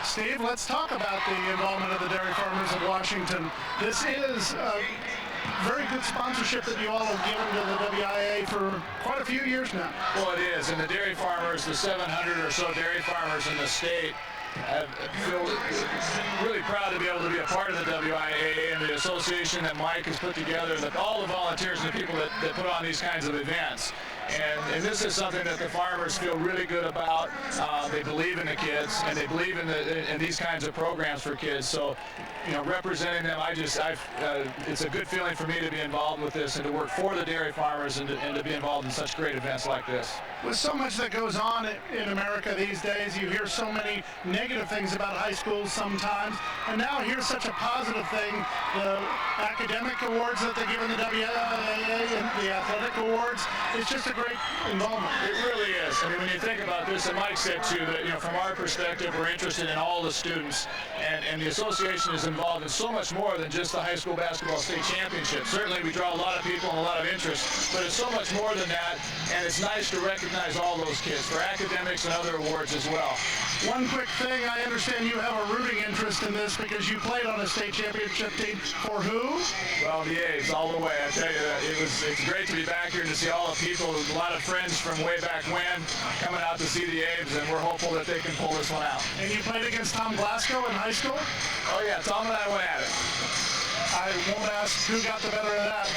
Steve, let's talk about the involvement of the dairy farmers of Washington. This is a very good sponsorship that you all have given to the WIA for quite a few years now. Well, it is, and the dairy farmers, the 700 or so dairy farmers in the state, I feel really proud to be able to be a part of the WIAA and the association that Mike has put together, that all the volunteers and the people that put on these kinds of events. And this is something that the farmers feel really good about. They believe in the kids, and they believe in these kinds of programs for kids. So, you know, representing them, it's a good feeling for me to be involved with this and to work for the dairy farmers and to be involved in such great events like this. With so much that goes on in America these days, you hear so many negative things about high schools sometimes, and now here's such a positive thing. The academic awards that they give in the WIAA and the athletic awards, it's just a great involvement. It really is. I mean, when you think about this, and Mike said too, that, you know, from our perspective, we're interested in all the students, and the association is involved in so much more than just the high school basketball state championship. Certainly, we draw a lot of people and a lot of interest, but it's so much more than that, and it's nice to recognize all those kids for academics and other awards as well. One quick thing, I understand you have a rooting interest in this because you played on a state championship team. For who? Well, the A's all the way. I tell you, it's great to be back here and to see all the people, a lot of friends from way back when coming out to see the A's, and we're hopeful that they can pull this one out. And you played against Tom Glasgow in high school? Oh yeah, Tom and I went at it. I won't ask who got the better of that.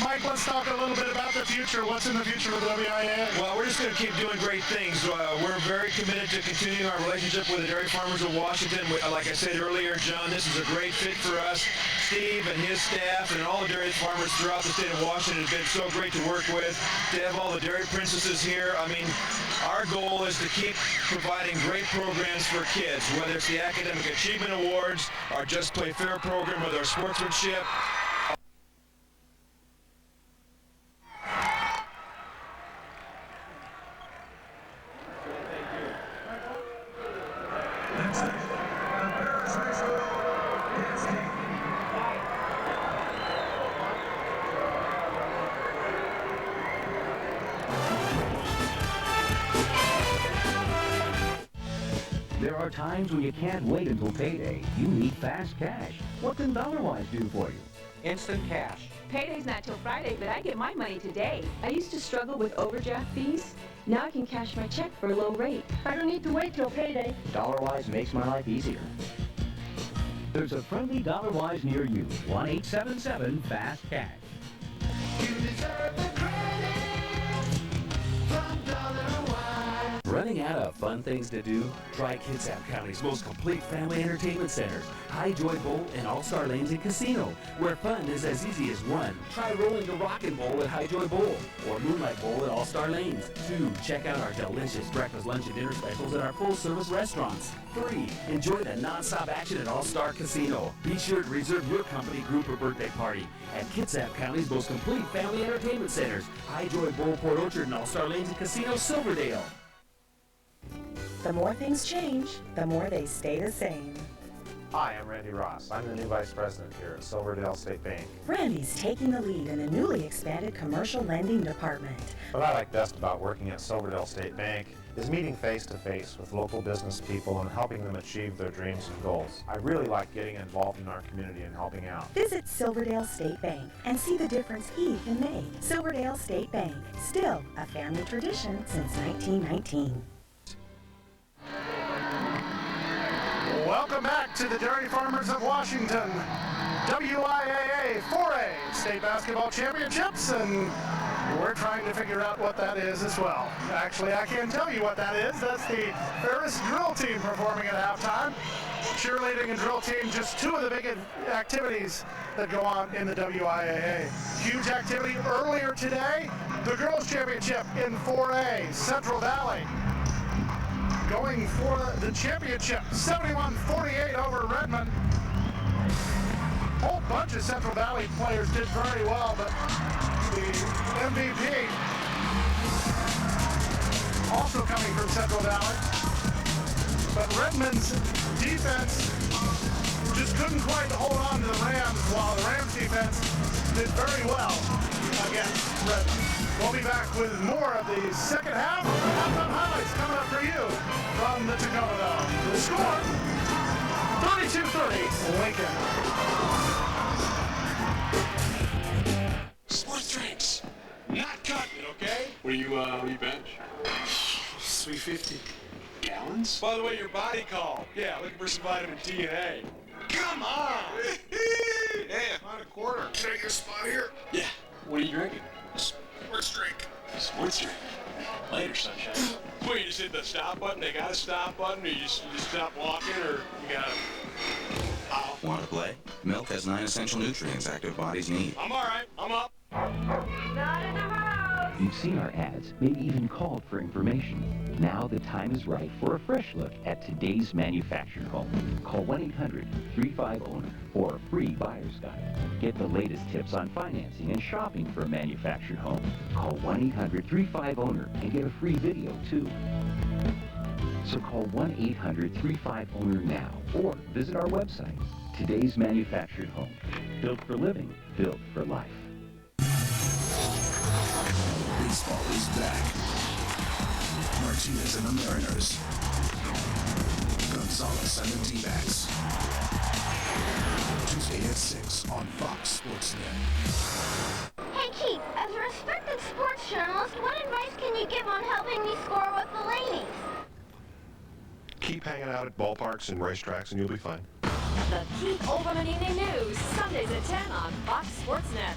Mike, let's talk a little bit about the future. What's in the future of the WIA? Well, we're just going to keep doing great things. We're very committed to continuing our relationship with the dairy farmers of Washington. Like I said earlier, John, this is a great fit for us. Steve and his staff and all the dairy farmers throughout the state of Washington have been so great to work with. To have all the dairy princesses here, I mean, our goal is to keep providing great programs for kids, whether it's the Academic Achievement Awards, our Just Play Fair program with our sportsmanship. There are times when you can't wait until payday. You need fast cash. What can DollarWise do for you? Instant cash. Payday's not till Friday, but I get my money today. I used to struggle with overdraft fees. Now I can cash my check for a low rate. I don't need to wait till payday. DollarWise makes my life easier. There's a friendly DollarWise near you. 1-877-FAST-CASH. You deserve the credit from DollarWise. Running out of fun things to do? Try Kitsap County's most complete family entertainment centers, High Joy Bowl and All-Star Lanes and Casino, where fun is as easy as 1. Try rolling the Rockin' Bowl at High Joy Bowl or Moonlight Bowl at All-Star Lanes. 2. Check out our delicious breakfast, lunch, and dinner specials at our full-service restaurants. 3. Enjoy the non-stop action at All-Star Casino. Be sure to reserve your company, group, or birthday party at Kitsap County's most complete family entertainment centers, High Joy Bowl, Port Orchard, and All-Star Lanes and Casino, Silverdale. The more things change, the more they stay the same. Hi, I'm Randy Ross. I'm the new Vice President here at Silverdale State Bank. Randy's taking the lead in the newly expanded commercial lending department. What I like best about working at Silverdale State Bank is meeting face-to-face with local business people and helping them achieve their dreams and goals. I really like getting involved in our community and helping out. Visit Silverdale State Bank and see the difference he can make. Silverdale State Bank, still a family tradition since 1919. Welcome back to the Dairy Farmers of Washington WIAA 4A State Basketball Championships, and we're trying to figure out what that is as well. Actually, I can't tell you what that is. That's the Ferris drill team performing at halftime. Cheerleading and drill team, just two of the big activities that go on in the WIAA. Huge activity earlier today, the Girls Championship in 4A, Central Valley. Going for the championship, 71-48 over Redmond. Whole bunch of Central Valley players did very well, but the MVP also coming from Central Valley. But Redmond's defense just couldn't quite hold on to the Rams, while the Rams defense did very well against Redmond. We'll be back with more of the second half. Halftime highlights coming up for you from the Tacoma Dome. The score, 32-30, Lincoln. Sports drinks, not cutting it, okay? What do you bench? 350. Gallons? By the way, your body call. Yeah, looking for some vitamin D and A. Come on! Hey, I'm on a quarter. Can I get a spot here? Yeah. What are you drinking? Sports drink. Sports drink. Later, sunshine. Well, you just hit the stop button. They got a stop button, or you just stop walking, or you got to... Oh. Want to play? Milk has 9 essential nutrients active bodies need. I'm all right. I'm up. Not in the house. You've seen our ads, maybe even called for information. Now the time is right for a fresh look at today's manufactured home. Call 1-800-35-OWNER for a free buyer's guide. Get the latest tips on financing and shopping for a manufactured home. Call 1-800-35-OWNER and get a free video too. So call 1-800-35-OWNER now or visit our website. Today's manufactured home. Built for living, built for life. Baseball is back. Martinez and the Mariners. Gonzalez and the D-backs. Tuesday at 6 on Fox Sports Net. Hey Keith, as a respected sports journalist, what advice can you give on helping me score with the ladies? Keep hanging out at ballparks and racetracks and you'll be fine. The Keith Olbermann Evening News, Sundays at 10 on Fox Sports Net.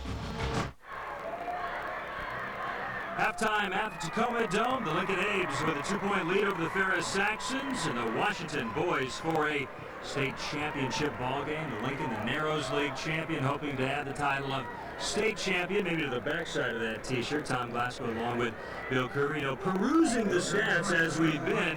Halftime at the Tacoma Dome, the Lincoln Abes with a 2-point lead over the Ferris Saxons, and the Washington boys for a state championship ball game. The Lincoln, the Narrows League champion, hoping to add the title of state champion, maybe to the backside of that t-shirt. Tom Glasgow along with Bill Curry. Perusing the stats as we've been,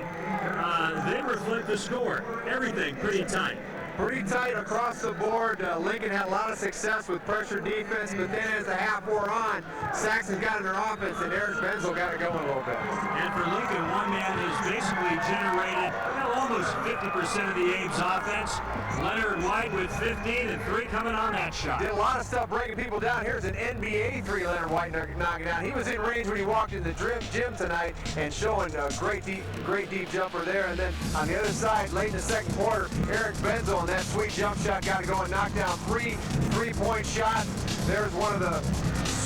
they reflect the score. Everything pretty tight. Pretty tight across the board. Lincoln had a lot of success with pressure defense, but then as the half wore on, Saxon got in their offense and Eric Benzel got it going a little bit. And for Lincoln, one man has basically generated almost 50% of the Abe's offense. Leonard White with 15 and 3 coming on that shot. Did a lot of stuff breaking people down. Here's an NBA 3 Leonard White knocking down. He was in range when he walked in the gym tonight and showing a great deep jumper there. And then on the other side, late in the second quarter, Eric Benzel and that sweet jump shot got it going, knocked down three-point shot. There's one of the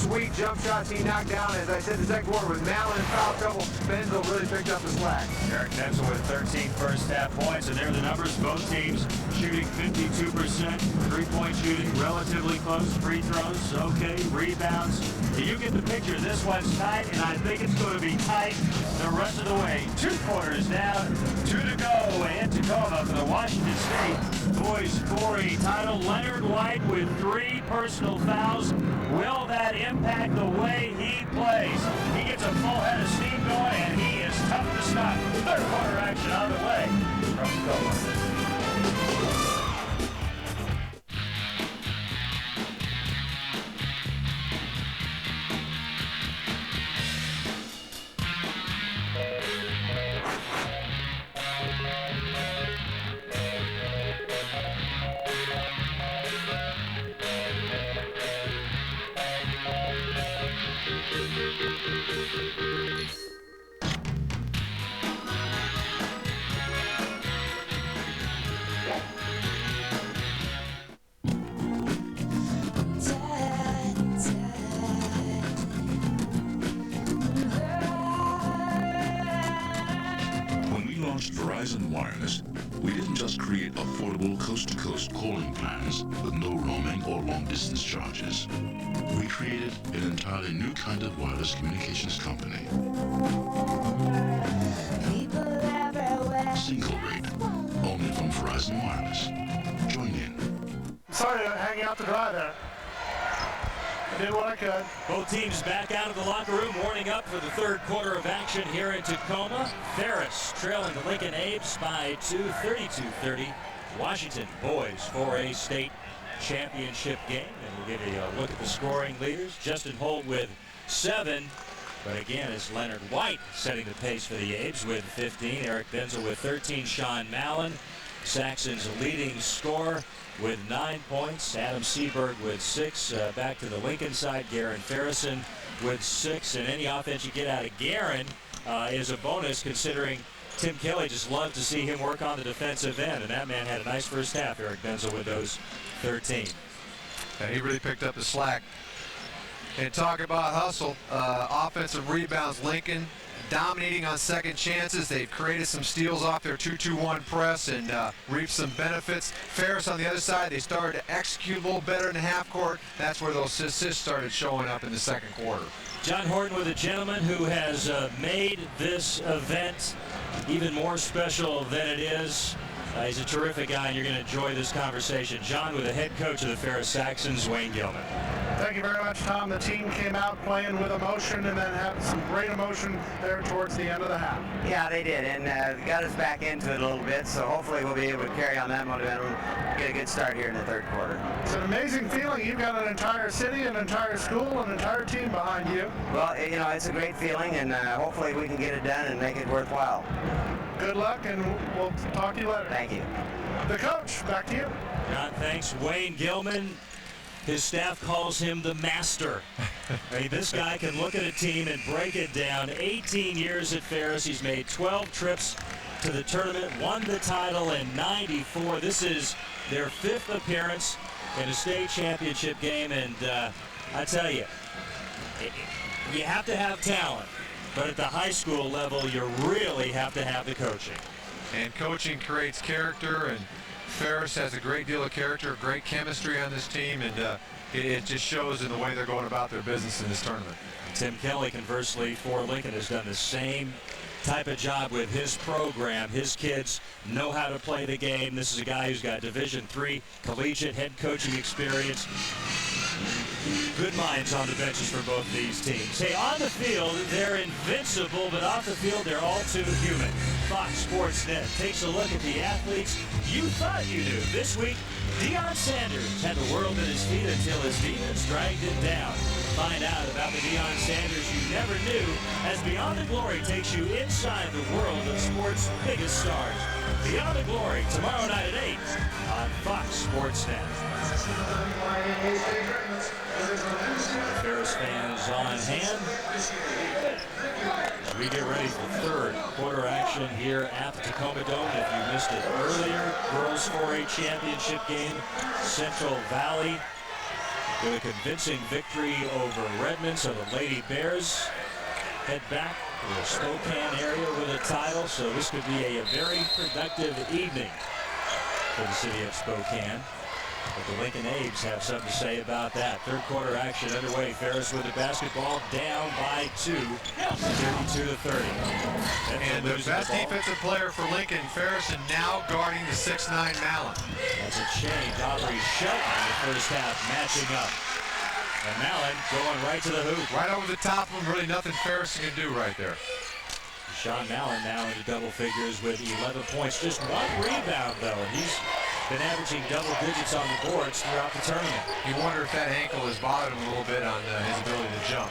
sweet jump shots he knocked down. As I said, the second quarter was Malin in foul trouble. Benzel really picked up the slack. Eric Benzel with 13 first half points, and there are the numbers. Both teams shooting 52%, three-point shooting, relatively close, free throws, okay, rebounds. You get the picture. This one's tight, and I think it's going to be tight the rest of the way. 2 quarters down, 2 to go in Tacoma for the Washington State Boys 4A title. Leonard White with 3 personal fouls. Will that impact the way he plays? He gets a full head of steam going, and he is tough to stop. Third quarter action on the way from Tacoma. Verizon Wireless, we didn't just create affordable coast-to-coast calling plans with no roaming or long-distance charges. We created an entirely new kind of wireless communications company. Single rate, only from Verizon Wireless. Join in. Sorry to hang out to dry there. I did what I could. Both teams back out of the locker room, warming up for the third quarter of action here in Tacoma. Ferris trailing the Lincoln Apes by 2, 32-30. Washington boys 4A state championship game. And we'll give you a look at the scoring leaders. Justin Holt with 7. But again, it's Leonard White setting the pace for the Apes with 15. Eric Benzel with 13. Sean Mallon, Saxon's leading scorer, with 9 points. Adam Seberg with 6. Back to the Lincoln side, Garen Ferrison with 6. And any offense you get out of Garen is a bonus, considering Tim Kelly just loved to see him work on the defensive end. And that man had a nice first half, Eric Benzel, with those 13. Yeah, he really picked up the slack. And talk about hustle, offensive rebounds, Lincoln dominating on second chances. They've created some steals off their 2-2-1 press and reaped some benefits. Ferris on the other side, they started to execute a little better in the half court. That's where those assists started showing up in the second quarter. John Horton with a gentleman who has made this event even more special than it is. He's a terrific guy, and you're going to enjoy this conversation. John with the head coach of the Ferris Saxons, Wayne Gilman. Thank you very much, Tom. The team came out playing with emotion and then had some great emotion there towards the end of the half. Yeah, they did, and got us back into it a little bit, so hopefully we'll be able to carry on that momentum, get a good start here in the third quarter. It's an amazing feeling. You've got an entire city, an entire school, an entire team behind you. Well, you know, it's a great feeling, and hopefully we can get it done and make it worthwhile. Good luck, and we'll talk to you later. Thank you. The coach, back to you. John, thanks. Wayne Gilman, his staff calls him the master. I mean, this guy can look at a team and break it down. 18 years at Ferris. He's made 12 trips to the tournament, won the title in '94. This is their 5th appearance in a state championship game, and I tell you, you have to have talent. But at the high school level, you really have to have the coaching. And coaching creates character, and Ferris has a great deal of character, great chemistry on this team, and it just shows in the way they're going about their business in this tournament. Tim Kelly, conversely, for Lincoln, has done the same type of job with his program. His kids know how to play the game. This is a guy who's got Division III collegiate head coaching experience. Good minds on the benches for both these teams. Hey, on the field, they're invincible, but off the field, they're all too human. Fox Sports Net takes a look at the athletes you thought you knew. This week, Deion Sanders had the world at his feet until his demons dragged it down. Find out about the Deion Sanders you never knew as Beyond the Glory takes you inside the world of sports' biggest stars. Beyond the Glory, tomorrow night at 8 on Fox Sports Net. Ferris fans on hand. We get ready for third quarter action here at the Tacoma Dome. If you missed it earlier, girls 4A championship game, Central Valley with a convincing victory over Redmond. So the Lady Bears head back to the Spokane area with a title. So this could be a very productive evening for the city of Spokane. But the Lincoln Abes have something to say about that. Third quarter action underway. Ferris with the basketball, down by 2, 32-30. And the best defensive player for Lincoln, Ferris, and now guarding the 6'9" Mallon. That's a change. Aubrey Shelton in the first half matching up. And Mallon going right to the hoop. Right over the top of him. Really nothing Ferris can do right there. Sean Mallon now into double figures with 11 points. Just 1 rebound, though. And he's been averaging double digits on the boards throughout the tournament. You wonder if that ankle has bothered him a little bit on his ability to jump.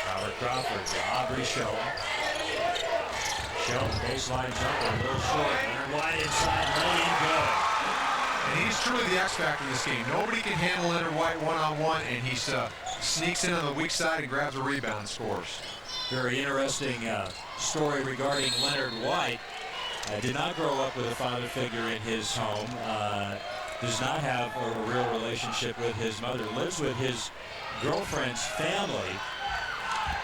Robert Crawford to Aubrey Shelton. Shelton baseline jumper, a little short. Wide inside, laying good. And he's truly the X factor in this game. Nobody can handle Leonard White one-on-one, and he sneaks in on the weak side and grabs a rebound and scores. Very interesting story regarding Leonard White. Did not grow up with a father figure in his home. Does not have a real relationship with his mother. Lives with his girlfriend's family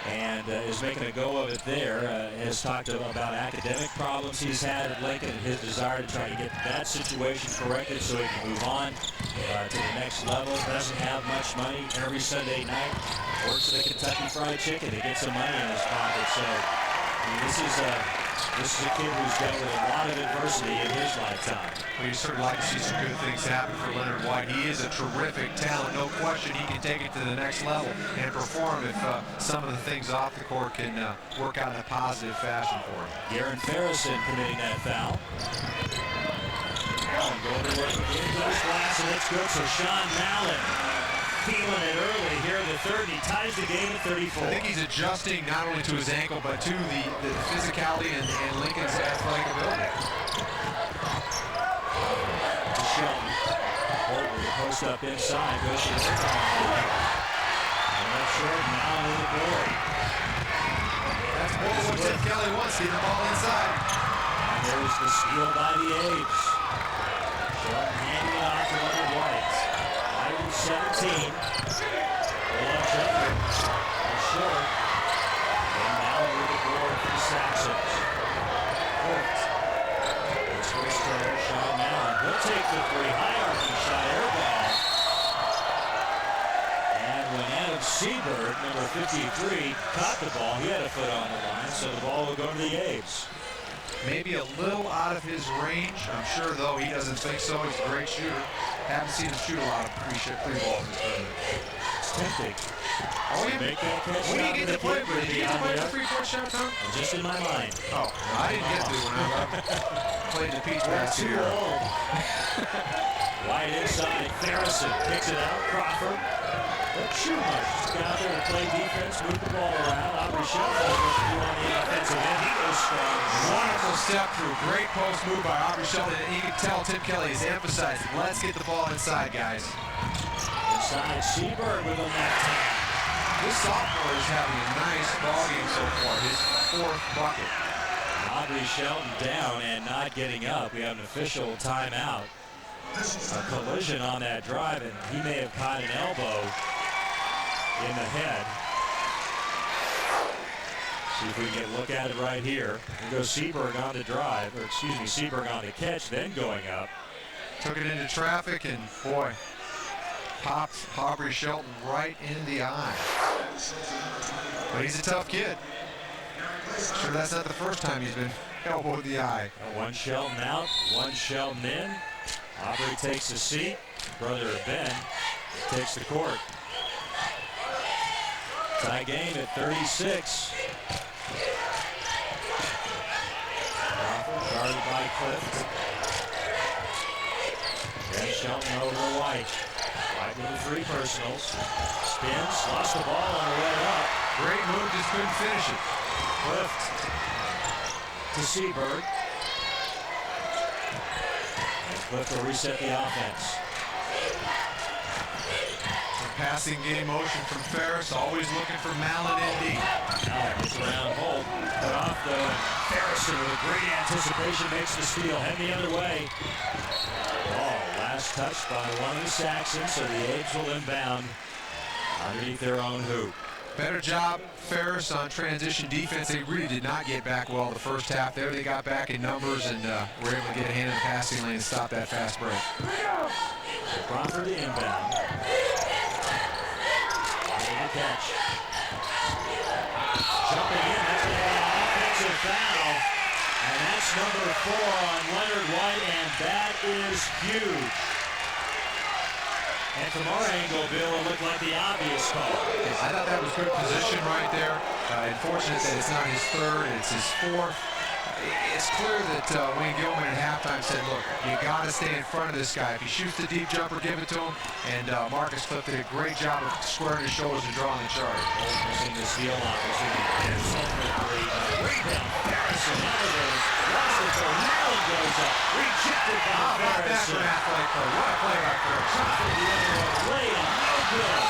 and is making a go of it there. Has talked about academic problems he's had at Lincoln and his desire to try to get that situation corrected so he can move on to the next level. Doesn't have much money. Every Sunday night works at the Kentucky Fried Chicken to get some money in his pocket. So I mean, this is a kid who's dealt with a lot of adversity in his lifetime. Well, you certainly like to see some good things happen for Leonard White. He is a terrific talent, no question. He can take it to the next level and perform if some of the things off the court can work out in a positive fashion for him. Garen Ferris committing that foul. Mallon going to work again to his glass, and it's good. So Sean Mallon feeling it early here in the third. He ties the game at 34. I think he's adjusting not only to his ankle, but to the physicality and Lincoln's athletic ability. Shelton. Holt with the post up inside. Goes to the second. And that's short. Now with the board. That's what Tim Kelly wants. Get the ball inside. And there's the steal by the Abes. Shelton handing it off to Leonard White. 17. Long jumper. Short. And now with the board for the Saxons. Holt. It's switched to Sean Mallon. He'll take the 3. High arcing shot. Air ball. And when Adam Seabird, number 53, caught the ball, he had a foot on the line, so the ball will go to the Abes. Maybe a little out of his range. I'm sure, though, he doesn't think so. He's a great shooter. Haven't seen him shoot a lot of free balls in this tournament. It's tempting. Oh, yeah. Make that catch. When do you get to play for the free-throw shot, Tom? Just in my mind. Oh, well, I didn't get to when I played the Peach Pass too old. Wide inside. Ferris kicks it out. Crawford. Don't shoot much. Just get out there and play defense, move the ball around. Aubrey Shelton on the offensive end. He goes strong. Wonderful step through. Great post move by Aubrey Shelton. And you can tell Tim Kelly is emphasizing, let's get the ball inside, guys. Inside, Seabird with a left hand. This sophomore is having a nice ball game so far. His 4th bucket. Aubrey Shelton down and not getting up. We have an official timeout. A collision on that drive, and he may have caught an elbow in the head. See if we can get a look at it right here. And goes Seaberg on the drive, or excuse me, Seaberg on the catch, then going up. Took it into traffic, and boy, popped Aubrey Shelton right in the eye. But he's a tough kid. Sure, that's not the first time he's been elbowed in the eye. One Shelton out, one Shelton in. Aubrey takes a seat. Brother Ben takes the court. Tie game at 36. Crawford guarded by Clift. And Shelton over to White. White with the 3 personals. Spins, lost the ball on the way up. Great move, just couldn't finish it. Clift to Seabird. Clift will reset the offense. Passing game motion from Ferris, always looking for Mallon in deep. Mallon gets around Holt, put off though, and Ferris with great anticipation makes the steal. Head the other way. Ball last touched by one of the Saxons, so the Apes will inbound underneath their own hoop. Better job, Ferris, on transition defense. They really did not get back well the first half. There they got back in numbers and were able to get a hand in the passing lane and stop that fast break. Crawford the inbound. The catch. Jumping in, that's an offensive foul. And that's number 4 on Leonard White, and that is huge. And from our angle, Bill, it looked like the obvious call. I thought that was good position right there. Unfortunate that it's not his third, it's his fourth. It's clear that Wayne Gilman at halftime said, look, you got to stay in front of this guy. If he shoots the deep jumper, give it to him. And Marcus Cliff did a great job of squaring his shoulders and drawing the charge. Missing the steal opportunity. Rebound. Harrison out of there. Lost it for Mallon goes up. Rejected by How about that Harrison. for an athletic play? What a play by Ferris. Shot from the other one. Layup. No good.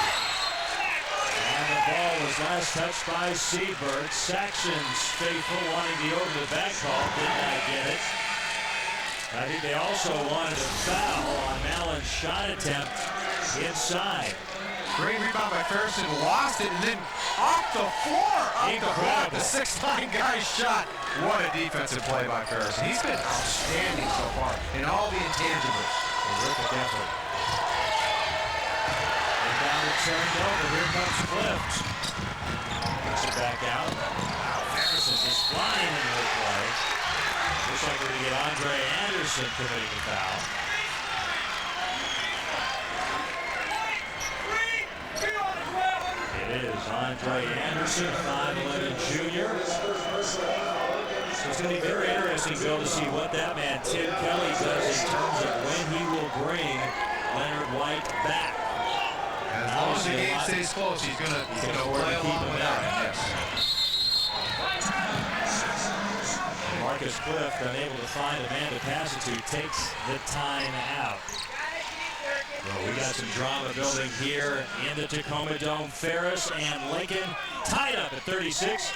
And the ball was last touched by Seabird. Saxons faithful wanting the over-the-back call. Did not get it. I think they also wanted a foul on Mallon's shot attempt inside. Great rebound by Ferris and lost it, and then off the floor, off the block, the 6'9" guy shot. What a defensive play by Ferris. He's been outstanding so far in all the intangibles. Terrific effort. Inbound turned over. Here comes Cliff. Gets it back out. Ferris is just flying into the play. Looks like we're going to get Andre Anderson committing the foul. It is Andre Anderson, 5'11" junior. So it's going to be very interesting, Bill, to see what that man, Tim Kelly, does in terms of when he will bring Leonard White back. As long as the game stays close, he's going to play along with that. Yes. Marcus Cliff, unable to find a man to pass it to, takes the time out. Well, we got some drama building here in the Tacoma Dome. Ferris and Lincoln tied up at 36.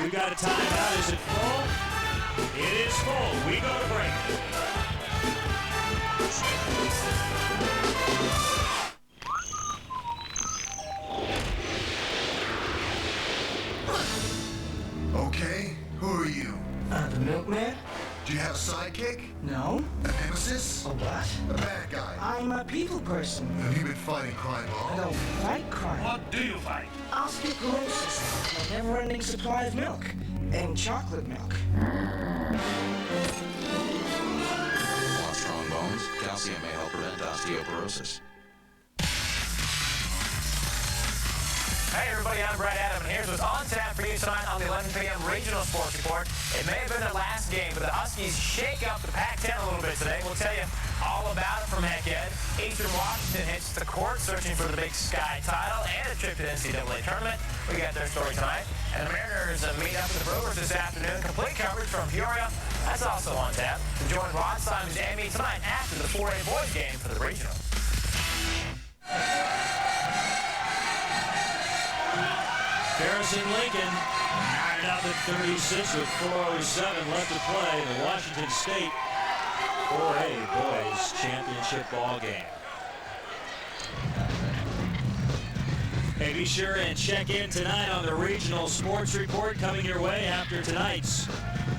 We've got a timeout. Is it full? It is full. We go to break. Okay, who are you? The milkman? Do you have a sidekick? No. A nemesis? A what? A bad guy? I'm a people person. Have you been fighting crime all? I don't fight crime. What do you fight? Osteoporosis, a never-ending supply of milk. And chocolate milk. Want strong bones? Calcium may help prevent osteoporosis. Hey everybody, I'm Brad Adam, and here's what's on tap for you tonight on the 11 p.m. Regional Sports Report. It may have been the last game, but the Huskies shake up the Pac-10 a little bit today. We'll tell you all about it from Heckhead. Eastern Washington hits the court, searching for the Big Sky title and a trip to the NCAA tournament. We got their story tonight. And the Mariners meet up with the Brewers this afternoon. Complete coverage from Peoria. That's also on tap. To join Rod Simon's Amy tonight after the 4A boys game for the Regional. Ferris and Lincoln knotted up at 36 with 4:07 left to play in the Washington State 4A Boys Championship ball game. Hey, be sure and check in tonight on the Regional Sports Report coming your way after tonight's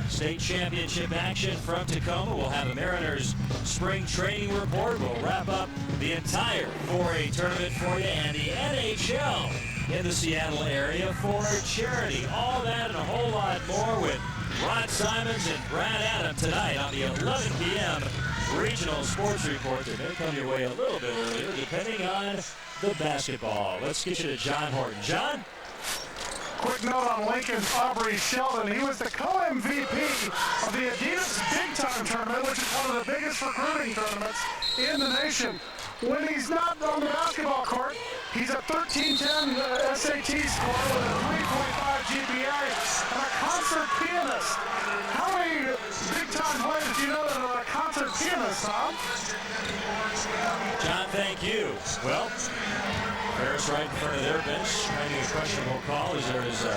state championship action from Tacoma. We'll have a Mariners spring training report. We'll wrap up the entire 4A tournament for you and the NHL in the Seattle area for charity. All that and a whole lot more with Rod Simons and Brad Adam tonight on the 11 p.m. Regional Sports Report. They may come your way a little bit earlier depending on the basketball. Let's get you to John Horton. John? Quick note on Lincoln Aubrey Sheldon. He was the co-MVP of the Adidas Big Time Tournament, which is one of the biggest recruiting tournaments in the nation. When he's not on the basketball court, he's a 1310 SAT score with a 3.5 GPA and a concert pianist. How many big-time players do you know that are a concert pianist, Tom? John, thank you. Well, Ferris right in front of their bench, trying a questionable call as there is a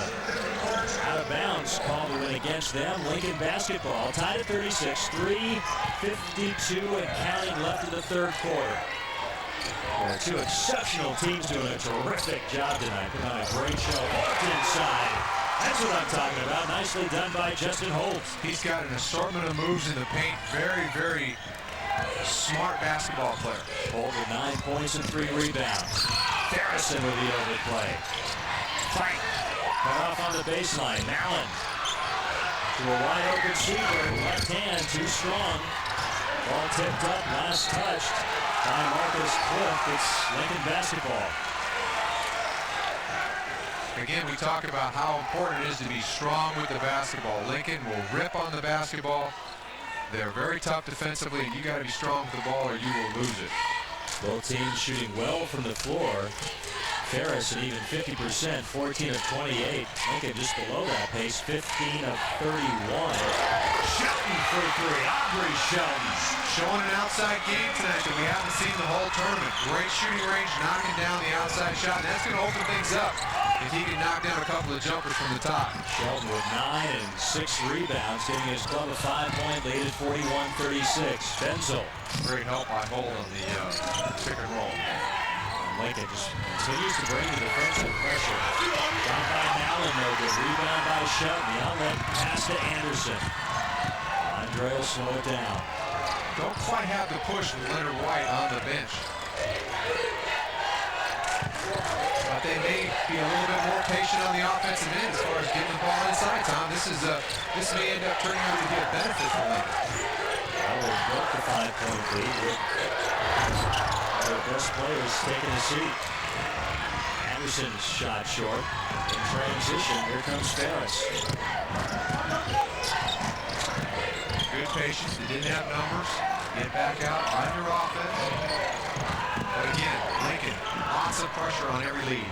Out of bounds, called a win against them. Lincoln basketball tied at 36, 3:52 and counting left in the third quarter. Well, two exceptional teams doing a terrific job tonight. Put on a great show. Hooked inside. That's what I'm talking about. Nicely done by Justin Holt. He's got an assortment of moves in the paint. Very, very smart basketball player. Holt with 9 points and 3 rebounds. Ferrison with the overplay. Fight. Cut off on the baseline. Mallon to a wide open shooter. Left hand too strong. Ball tipped up. Last touched by Marcus Cliff. It's Lincoln basketball. Again, we talk about how important it is to be strong with the basketball. Lincoln will rip on the basketball. They're very tough defensively, and you got to be strong with the ball or you will lose it. Both teams shooting well from the floor. Ferris at even 50%, 14 of 28. Lincoln just below that pace, 15 of 31. Shelton for 3. Aubrey Shelton. Showing an outside game tonight that we haven't seen the whole tournament. Great shooting range, knocking down the outside shot. And that's going to open things up if he can knock down a couple of jumpers from the top. Shelton with 9 and 6 rebounds, giving his club a 5-point lead at 41-36. Benzel. Great help by Holt on the pick and roll. Lincoln just continues to bring the defensive pressure. Down by Mallon, no good. Rebound by Shelton. The outlet pass to Anderson. Andre will slow it down. Don't quite have the push with Leonard White on the bench. But they may be a little bit more patient on the offensive end as far as getting the ball inside, Tom. This may end up turning out to be a benefit for Lincoln. Well, they broke the 5-point lead with their best players taking a seat. Anderson's shot short. In transition, here comes Ferris. Good patience. They didn't have numbers. Get back out, run your offense. But again, Lincoln, lots of pressure on every lead.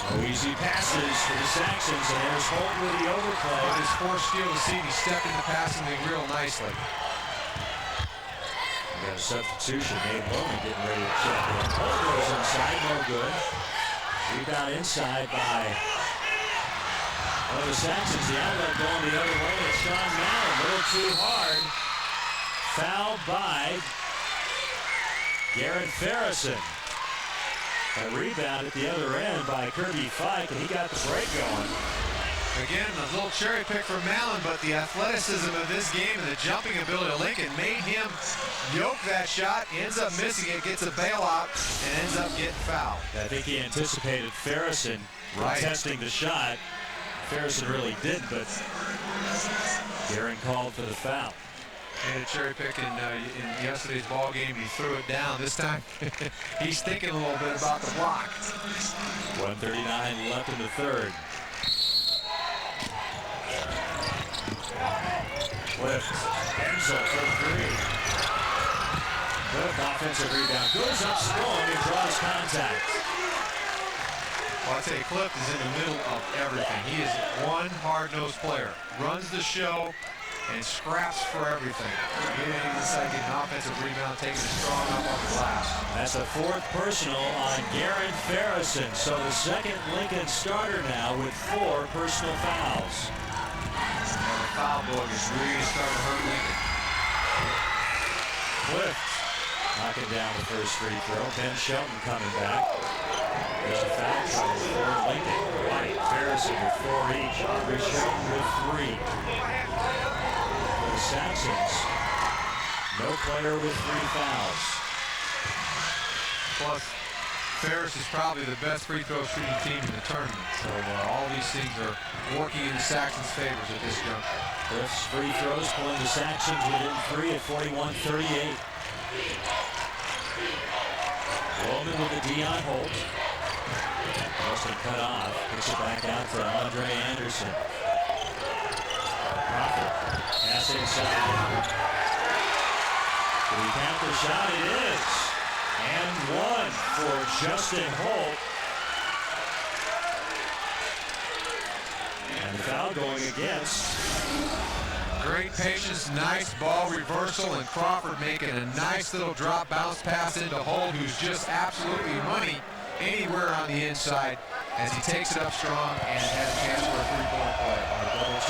No easy passes for the Saxons, and there's Holt with the overplay. But his forced steal to see, he stepped into passing thing real nicely. We got a substitution. Nate Loman getting ready to check in. Holt goes inside, no good. Rebound inside by one of the Saxons. The outlet going the other way. It's Sean Mallon, a little too hard. Fouled by Garrett Ferrison. A rebound at the other end by Kirby Fike, and he got the break going. Again, a little cherry pick for Mallon, but the athleticism of this game and the jumping ability of Lincoln made him yoke that shot, ends up missing it, gets a bailout, and ends up getting fouled. I think he anticipated Ferrison contesting the shot. Ferrison really did, but Guerin called for the foul. And a cherry pick in yesterday's ball game, he threw it down. This time, he's thinking a little bit about the block. 1:39 left in the third. Clift. Benzel for 3. Clift, offensive rebound. Goes up strong and draws contact. Well, I tell you, Clift is in the middle of everything. He is one hard-nosed player. Runs the show and scraps for everything. Getting inside, getting an offensive rebound, taking it strong up on the glass. That's the 4th personal on Garrett Ferrison. So the second Lincoln starter now with 4 personal fouls. And the foul bug is really starting to hurt Lincoln. Clift knocking down the first free throw. Ben Shelton coming back. There's a foul trouble for Lincoln. White, Ferrison with 4 each. Aubrey Shelton with 3. For the Saxons, no player with 3 fouls. Plus, Ferris is probably the best free throw shooting team in the tournament. So all these things are working in the Saxons' favors at this juncture. Clift's free throws pulling the Saxons within 3 at 41-38. Loman with the Dion Holt. Austin cut off. Kicks it back out to Andre Anderson. Crawford. Pass inside. Did he count the shot? It is. And 1 for Justin Holt. And the foul going against. Great patience, nice ball reversal, and Crawford making a nice little drop bounce pass into Holt, who's just absolutely money anywhere on the inside as he takes it up strong and has a chance for a 3-point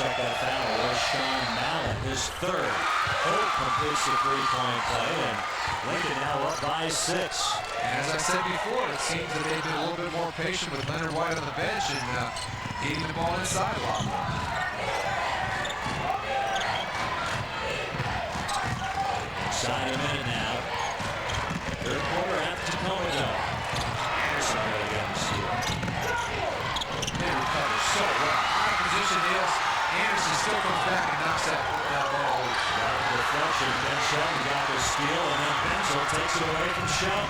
check that foul. There's Sean Mallon, his third. Hope completes the three-point play, and Lincoln now up by 6. And as I said before, it seems that they've been a little bit more patient with Leonard White on the bench and getting the ball inside a lot more. Inside a minute now. Third quarter at Tacoma Dome. Anderson really got the steal. They recover so well. Out of position is. Anderson still comes back and knocks that ball loose. Deflection. Ben Shelton got the steal, and then Benzel takes it away from Shelton.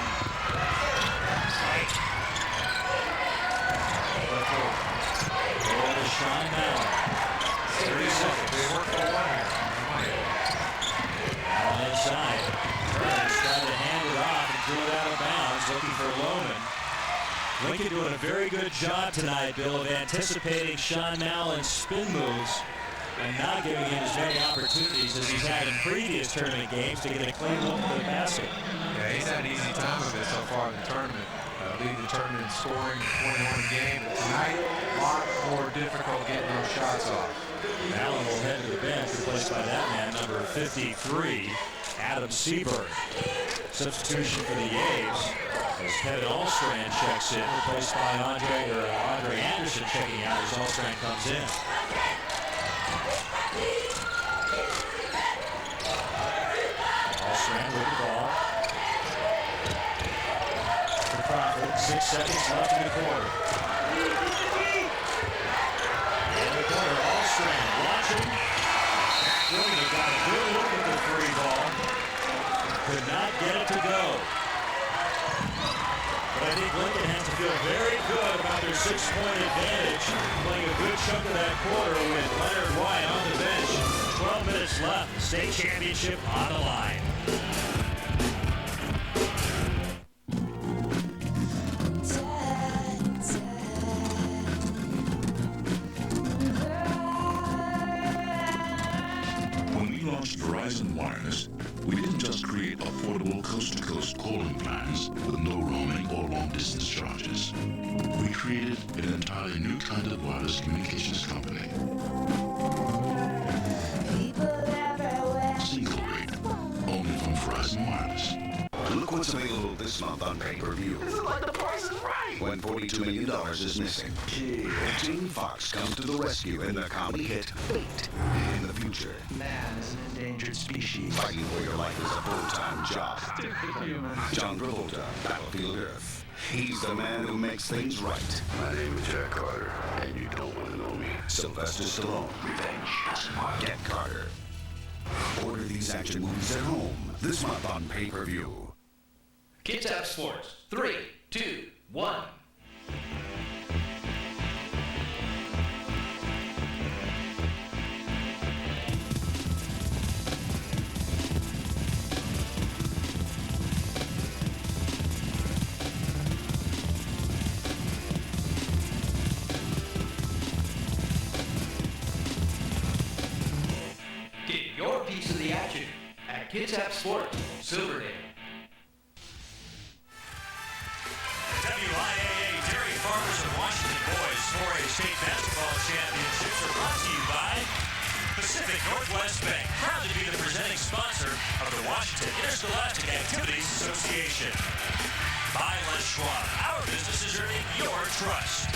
Over to Sean Mallon. 30 seconds. They work for one here. On inside. Ferris tried to hand it off and threw it out of bounds, looking for Lohman. Lincoln doing a very good job tonight, Bill, of anticipating Sean Mallon's spin moves and not giving him as many opportunities as he's had in previous tournament games to get a clean look at the basket. Yeah, he's had an easy time of it so far in the tournament. Leading the tournament in scoring, 21 a game. But tonight, a lot more difficult getting those shots off. Mallon will head to the bench, replaced by that man, number 53, Adam Seaberg. Substitution for the A's as Kevin Allstrand checks in, replaced by Andre Anderson checking out as Allstrand comes in. Allstrand with the ball. For Crawford, 6 seconds left in the quarter. In the corner, Allstrand watching. Williams got a good look at the free ball. Could not get it to go. But I think Lincoln has to feel very good about their 6-point advantage, playing a good chunk of that quarter with Leonard White on the bench. 12 minutes left, state championship on the line. When we launched Verizon Wireless, we didn't just create affordable coast-to-coast calling plans with no roaming or long-distance charges. We created an entirely new kind of wireless communications company. Single rate, only from Verizon Wireless. Look what's available this month on pay-per-view. This is like The Price is Right. When $42 million is missing, Jamie Foxx comes to the rescue in the comedy hit Fate. In the future, Man is an endangered species. fighting for your life is a full-time job. Stupid human. John Travolta, Battlefield Earth. He's the man who makes things right. My name is Jack Carter, and you don't want to know me. Sylvester Stallone. Revenge. Get Carter. Order these action movies at home this month on pay-per-view. Kids App Sports. 3, 2, 1. Get your piece of the action at Kids App Sports, Silverdale. WIAA Dairy Farmers of Washington Boys 4A State Basketball Championships are brought to you by Pacific Northwest Bank, proud to be the presenting sponsor of the Washington Interscholastic Activities Association. By Les Schwab, our business is earning your trust.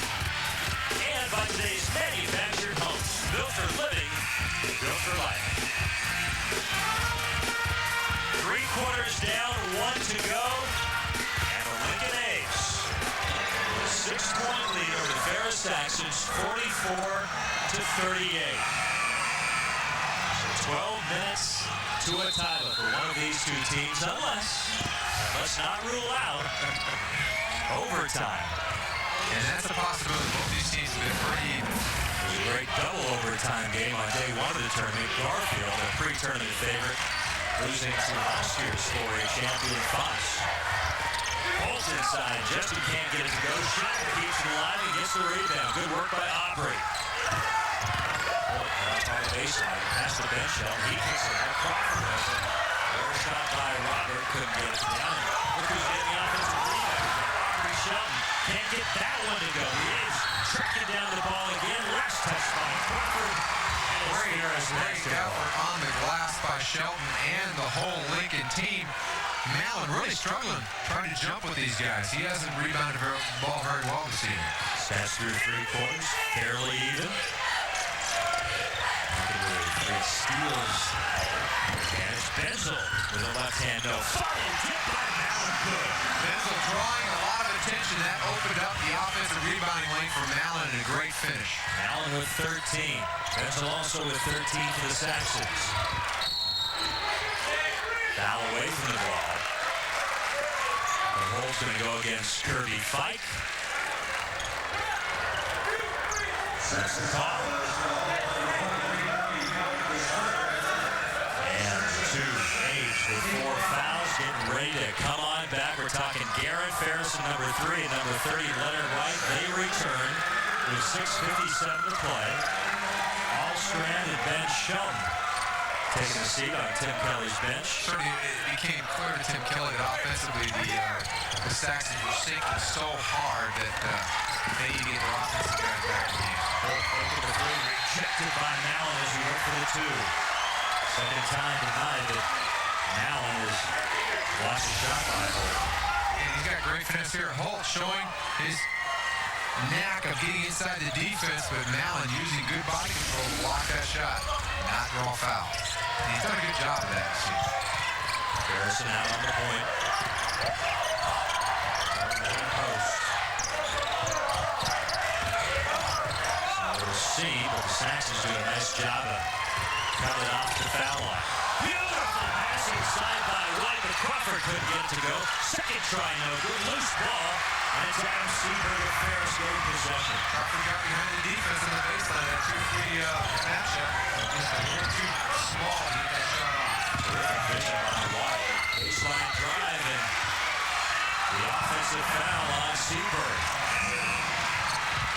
And by today's manufactured homes, built for living, built for life. 3 quarters down, 1 to go, and the Lincoln A's. 6-point lead over the Ferris Saxons, 44-38. So 12 minutes to a title for one of these two teams, unless, let's not rule out, overtime. And that's a possibility. Both these teams have been pretty even. It was a great double overtime game on day 1 of the tournament. Garfield, a pre-tournament favorite, losing to last year's 4A champion Fox. Bolt inside, Justin can't get it to go. Shot keeps it alive and gets the rebound. Good work by Aubrey. On the baseline, past the bench shot. He kicks it out. Crawford has it. There's a shot by Robert. Couldn't get it down. Look who's getting the offensive rebound. Aubrey Shelton can't get that one to go. He is tracking down the ball again. Last touch by Crawford. And Ferris. Great effort on the glass by Shelton and the whole Lincoln team. Mallon really struggling trying to jump with these guys. He hasn't rebounded the ball very well this evening. Stats through 3 quarters, fairly even. Three steals. And it's Benzel with a left hand no. Follow tip by Mallon. Good. Benzel drawing a lot of attention. That opened up the offensive rebounding lane for Mallon and a great finish. Mallon with 13. Benzel also with 13 for the Saxons. Foul away from the ball. The hole's going to go against Kirby Fike. That's the call. And 2 A's with 4 fouls, getting ready to come on back. We're talking Garrett, Ferris, and number 3, and number 30, Leonard White. They return with 6:57 to play. Allstrand and Ben Shelton taking a seat on Tim Kelly's bench. Certainly, it became clear to Tim Kelly that offensively the Saxons were sinking so hard that they need to get their offensive guys back in the game. Look at the 3, rejected by Mallon as he went for the 2. Second time tonight that Mallon has lost a shot by Holt. And he's got great finesse here. Holt showing his knack of getting inside the defense, but Mallon using good body control to block that shot, not draw fouls. And he's done a good job of that this season. Harrison out on the point. Post. We'll see, but the Saxons do a nice job of cutting off the foul line. Beautiful passing side by White, but Crawford couldn't get it to go. Second try, no good. Loose ball. And it's Adam Seaberg of Ferris getting possession. Crawford got behind the defense in the baseline. That 2-3 matchup. Just a little too small to get that shot off. Terrific vision on the White. Baseline drive and the offensive foul on Seaberg.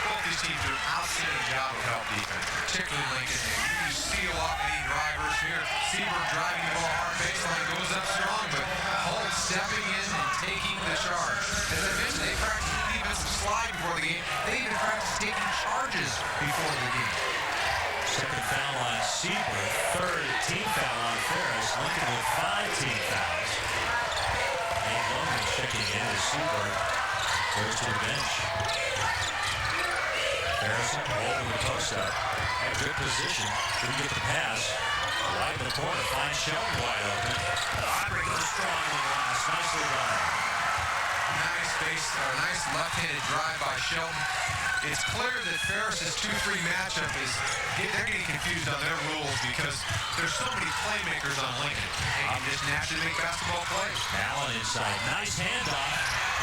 Both these teams do an outstanding job of help defense, particularly Lincoln. They use steal off any drivers here. Seaberg driving the ball hard, baseline goes up strong, but Holt stepping in and taking the charge. As I mentioned, they practice the defensive slide before the game. They even practice taking charges before the game. Second foul on Seaberg, third team foul on Ferris. Lincoln with 5 team fouls. Nate Logan checking in as Seaberg goes to the bench. Harrison holding the post up. Had good position. Didn't get the pass. Right in the corner. Finds Shelton wide open. Aubrey goes strong in the glass. Nicely done. Nice left-handed drive by Shelton. It's clear that Ferris's 2-3 matchup is, they're getting confused on their rules because there's so many playmakers on Lincoln. They can just naturally make basketball plays. Allen inside. Nice handoff.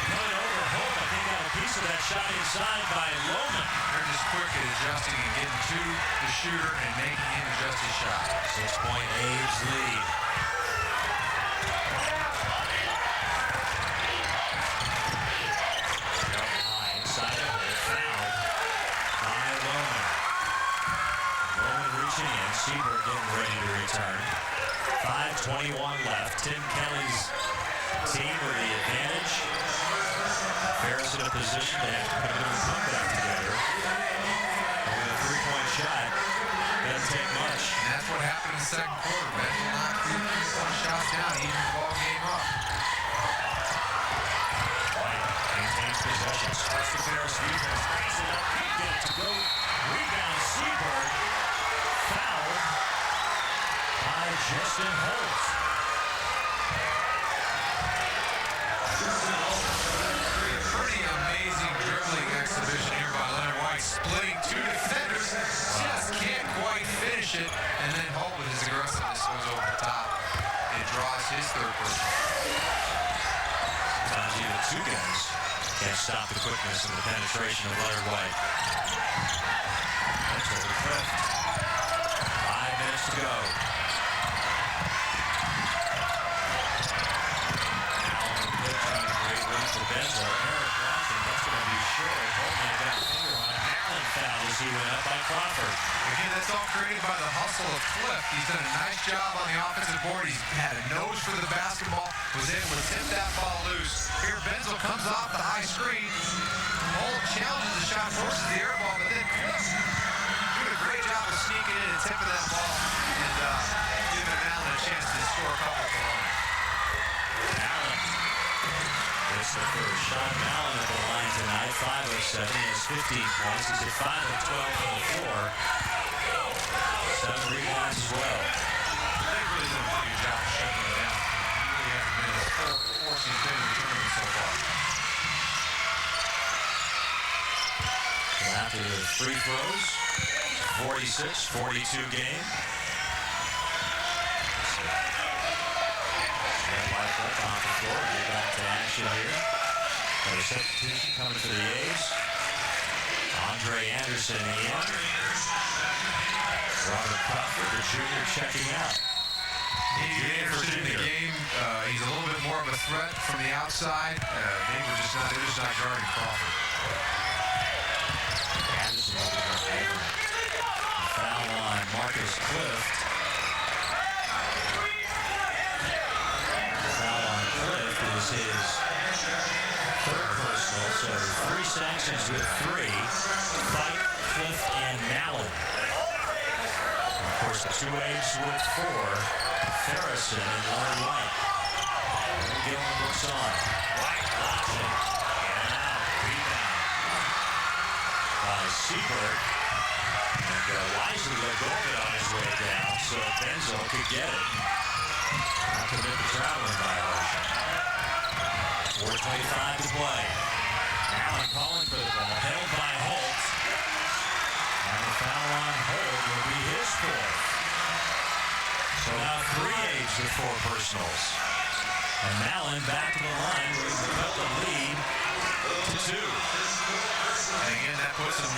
Put over Hope. I think got a piece of that shot inside by Loman. They're just quick at adjusting and getting to the shooter and making him adjust his shot. 6-point A's lead. Inside the hole. Foul by Loman. Loman reaching in. Seaberg getting ready to return. 5:21 left. Tim Kelly's team with the advantage. Ferris in a position to have to put a little comeback together. And with a 3-point shot, doesn't take much. And that's what happened in the second quarter. Benzel knocked 3 shots down, even the ball game up. White maintains possession. Starts the Ferris defense. Raise it up. Can't get it to go. Rebound Seaberg. Foul by Justin Holt. Pretty amazing dribbling exhibition here by Leonard White, splitting 2 defenders, just can't quite finish it, and then Holt with his aggressiveness goes over the top and draws his third person. Sometimes even 2 guys can't stop the quickness and the penetration of Leonard White. That's over the cliff. 5 minutes to go. Benzel, Eric Watson, that's going to be short. Holtman got a finger on it. Allen fouled as he went up by Crawford. Again, that's all created by the hustle of Cliff. He's done a nice job on the offensive board. He's had a nose for the basketball, was able to tip that ball loose. Here, Benzel comes off the high screen. Holt challenges the shot, forces the air ball, but then Cliff doing a great job of sneaking in and tipping that ball and giving Allen a chance to score a couple at the line. Allen gets the first shot. Allen at the line tonight, 5 of 7. He has 15 points. He's at 5 of 12 on the floor. 7 rebounds as well. They've really done a pretty good job of shutting him down. He really hasn't been as force he's been in the tournament so far. So after the free throws, 46-42 game. Life up off the floor. Get back to action here. Got a substitution coming for the A's. Andre Anderson in. Robert Crawford, the junior, checking out. He's interested in the game. He's a little bit more of a threat from the outside. They're just not guarding Crawford. Anderson over there. Foul on Marcus Clift. Foul on Clift is his third personal, so 3 sanctions with 3. Fight, Clift, and Mallon. Of course, the 2 A's with 4. Ferris and Lauren White. Gilman looks on. White launching. And out. Rebound by Seabird. And wisely let go of it on his way down so Benzo could get it. Not commit the traveling violation. 4:25 to play. Allen calling for the ball. Held by Holt. And the foul on Holt will be his 4th. So now 3 A's with 4 personals. And Mallon back to the line where he can cut the lead to 2. And again, that puts him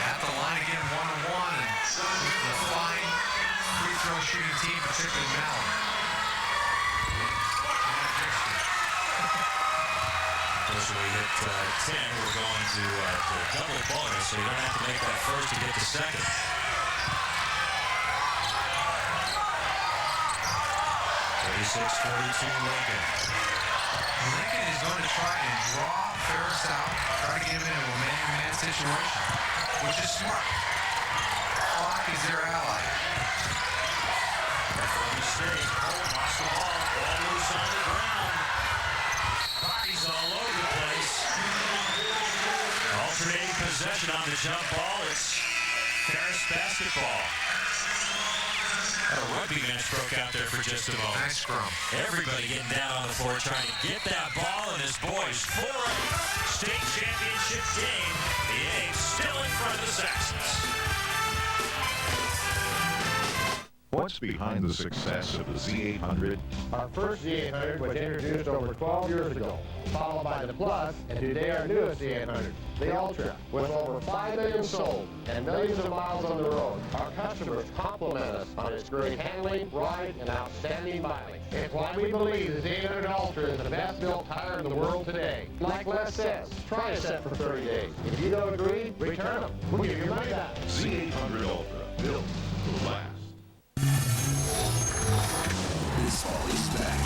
at the line again, 1-on-1, and the fine free throw shooting team, particularly Mallon. As we hit 10, we're going to double bonus, so you don't have to make that first to get the second. 36-42 Lincoln. Lincoln is going to try and draw Ferris out, try to get him into a man-to-man situation, which is smart. Clock is their ally. That's a mistake. Holt lost the ball. Ball loose on the ground. Bodies all over the place. Alternating possession on the jump ball. It's Ferris basketball. A rugby match broke out there for just a moment. Nice scrum. Everybody getting down on the floor trying to get that ball, and his boys 4th state championship game. The A's still in front of the Saxons. What's behind the success of the Z800? Our first Z800 was introduced over 12 years ago, followed by the Plus, and today our newest Z800, the Ultra. With over 5 million sold and millions of miles on the road, our customers compliment us on its great handling, ride, and outstanding mileage. It's why we believe the Z800 Ultra is the best built tire in the world today. Like Les says, try a set for 30 days. If you don't agree, return them. We'll give your money back. Z800 Ultra, built to last. Baseball is back.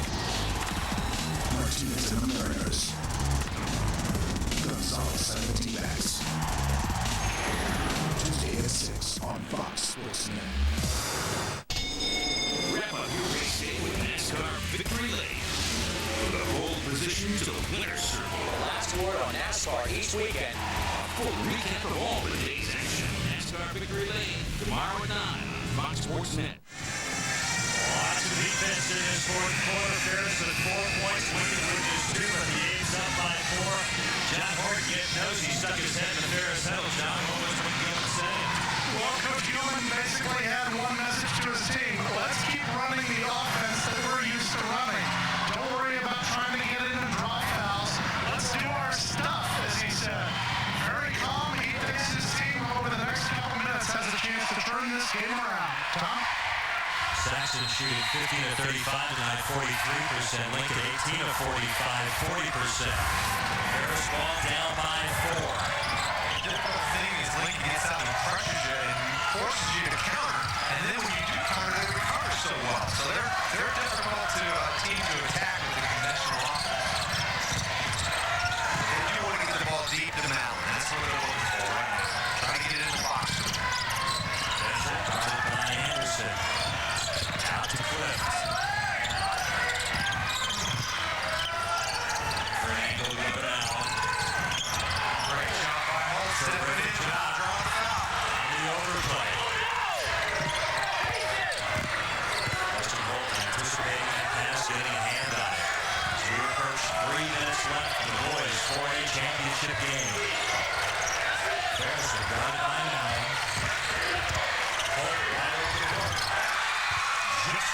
Martinez and the Mariners. Gonzalez and the D-backs. Tuesday at 6 on Fox Sports Net. Wrap up your race day with NASCAR Victory Lane. From the pole position to the winner's circle. Last word on NASCAR each weekend. A full recap of all the day's action. NASCAR Victory Lane. Tomorrow at 9 on Fox Sports Net. Lots of defense in this 4th quarter. Ferris with 4 points. Lincoln with just 2, but the A's up by 4. John Horton getting nosy. He stuck his head in the Ferris huddle. John, what was Gilman saying? Well, Coach Gilman basically had one message to his team. Let's keep running the offense that we're used to running. Don't worry about trying to get into drop fouls. Let's do our stuff, as he said. Very calm. He thinks his team over the next couple minutes has a chance to turn this game around. Tom? Saxon shooting 15 of 35 tonight, 43%. Lincoln 18 of 45, 40%. Ferris ball down by 4. The difficult thing is Lincoln gets out and crushes you and forces you to counter. And then when you do counter, they recover so well. So they're difficult to team to attack with the conventional offense. They do want to get the ball deep to Mallon. That's what they're looking for right now. Trying to get it in the box. That's it.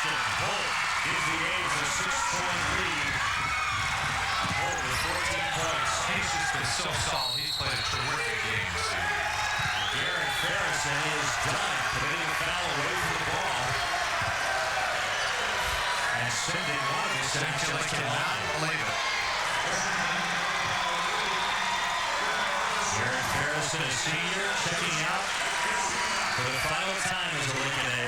possession. Holt gives the A's a 6-point lead. Holt with 14 points. He's just been so solid. He's played a terrific game this season. Garrett Ferris is done, committing a foul away from the ball. And sending one of the sections to line. Believe it. Garrett Ferris, a senior, checking out for the final time as a Lincoln A.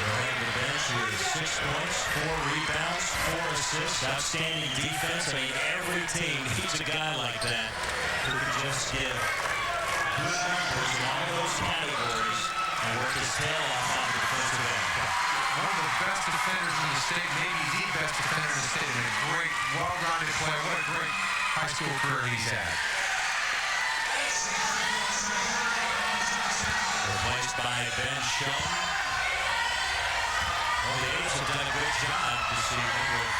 Going to the bench with 6 points, 4 rebounds, 4 assists, outstanding defense. I mean, every team needs a guy like that who can just give good numbers in all those categories and work his tail off on the defensive end. One of the best defenders in the state, maybe the best defender in the state, and a great, well-rounded player. What a great high school career he's had. Replaced by Ben Shelton. Well, the A's have done a good job this evening with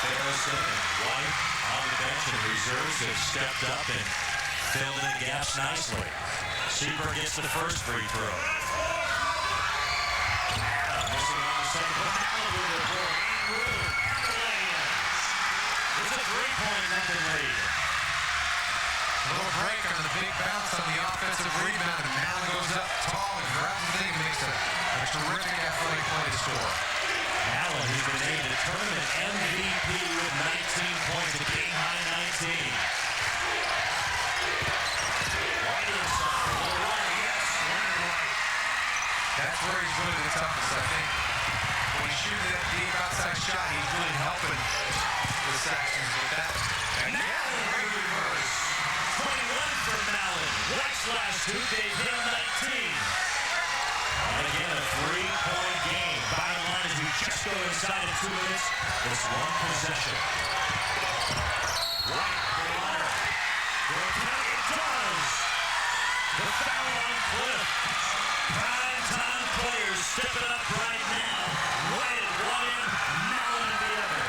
Ferris and White on the bench, and reserves have stepped up and filled in gaps nicely. Seaberg gets the first free throw. Missing on the second. It's a 3-point Lincoln lead. A little break on the big bounce on the offensive rebound, and Mallon goes up tall and grabs the thing and makes a terrific athletic play to score. Mallon, who's been named the tournament MVP with 19 points, a game high 19. Right inside. Yes, Leonard White. That's where he's really the toughest, I think. When he's shooting that deep outside shot, he's really helping the Saxons with that. And now, great reverse. 21 for Mallon. White's last two gave him 19. And again, a 3-point game. Bottom line is we just go inside in 2 minutes. It's one possession. White, the runner. Will it count? It does. The foul on Cliff. Prime time players stepping up right now. White at one end, Mallon at the other.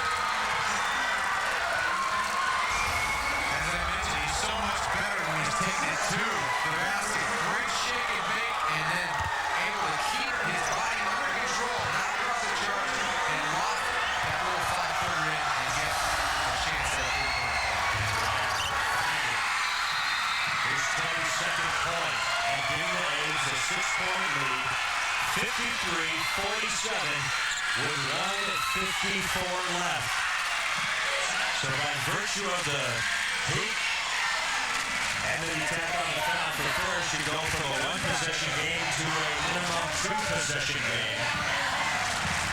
As I mentioned, he's so much better when he's taking it to the basket. Great shake and bake, and then able to keep his body under control, not cross the charge, and loft that little 5-footer in and get a chance at a 3-point play. His 22nd point, and giving the A's a 6-point lead, 53-47, with 1:54 left. So by virtue of the heat and then you tack on the foul for Ferris, you go from a 1-possession game to a minimum 2-possession game.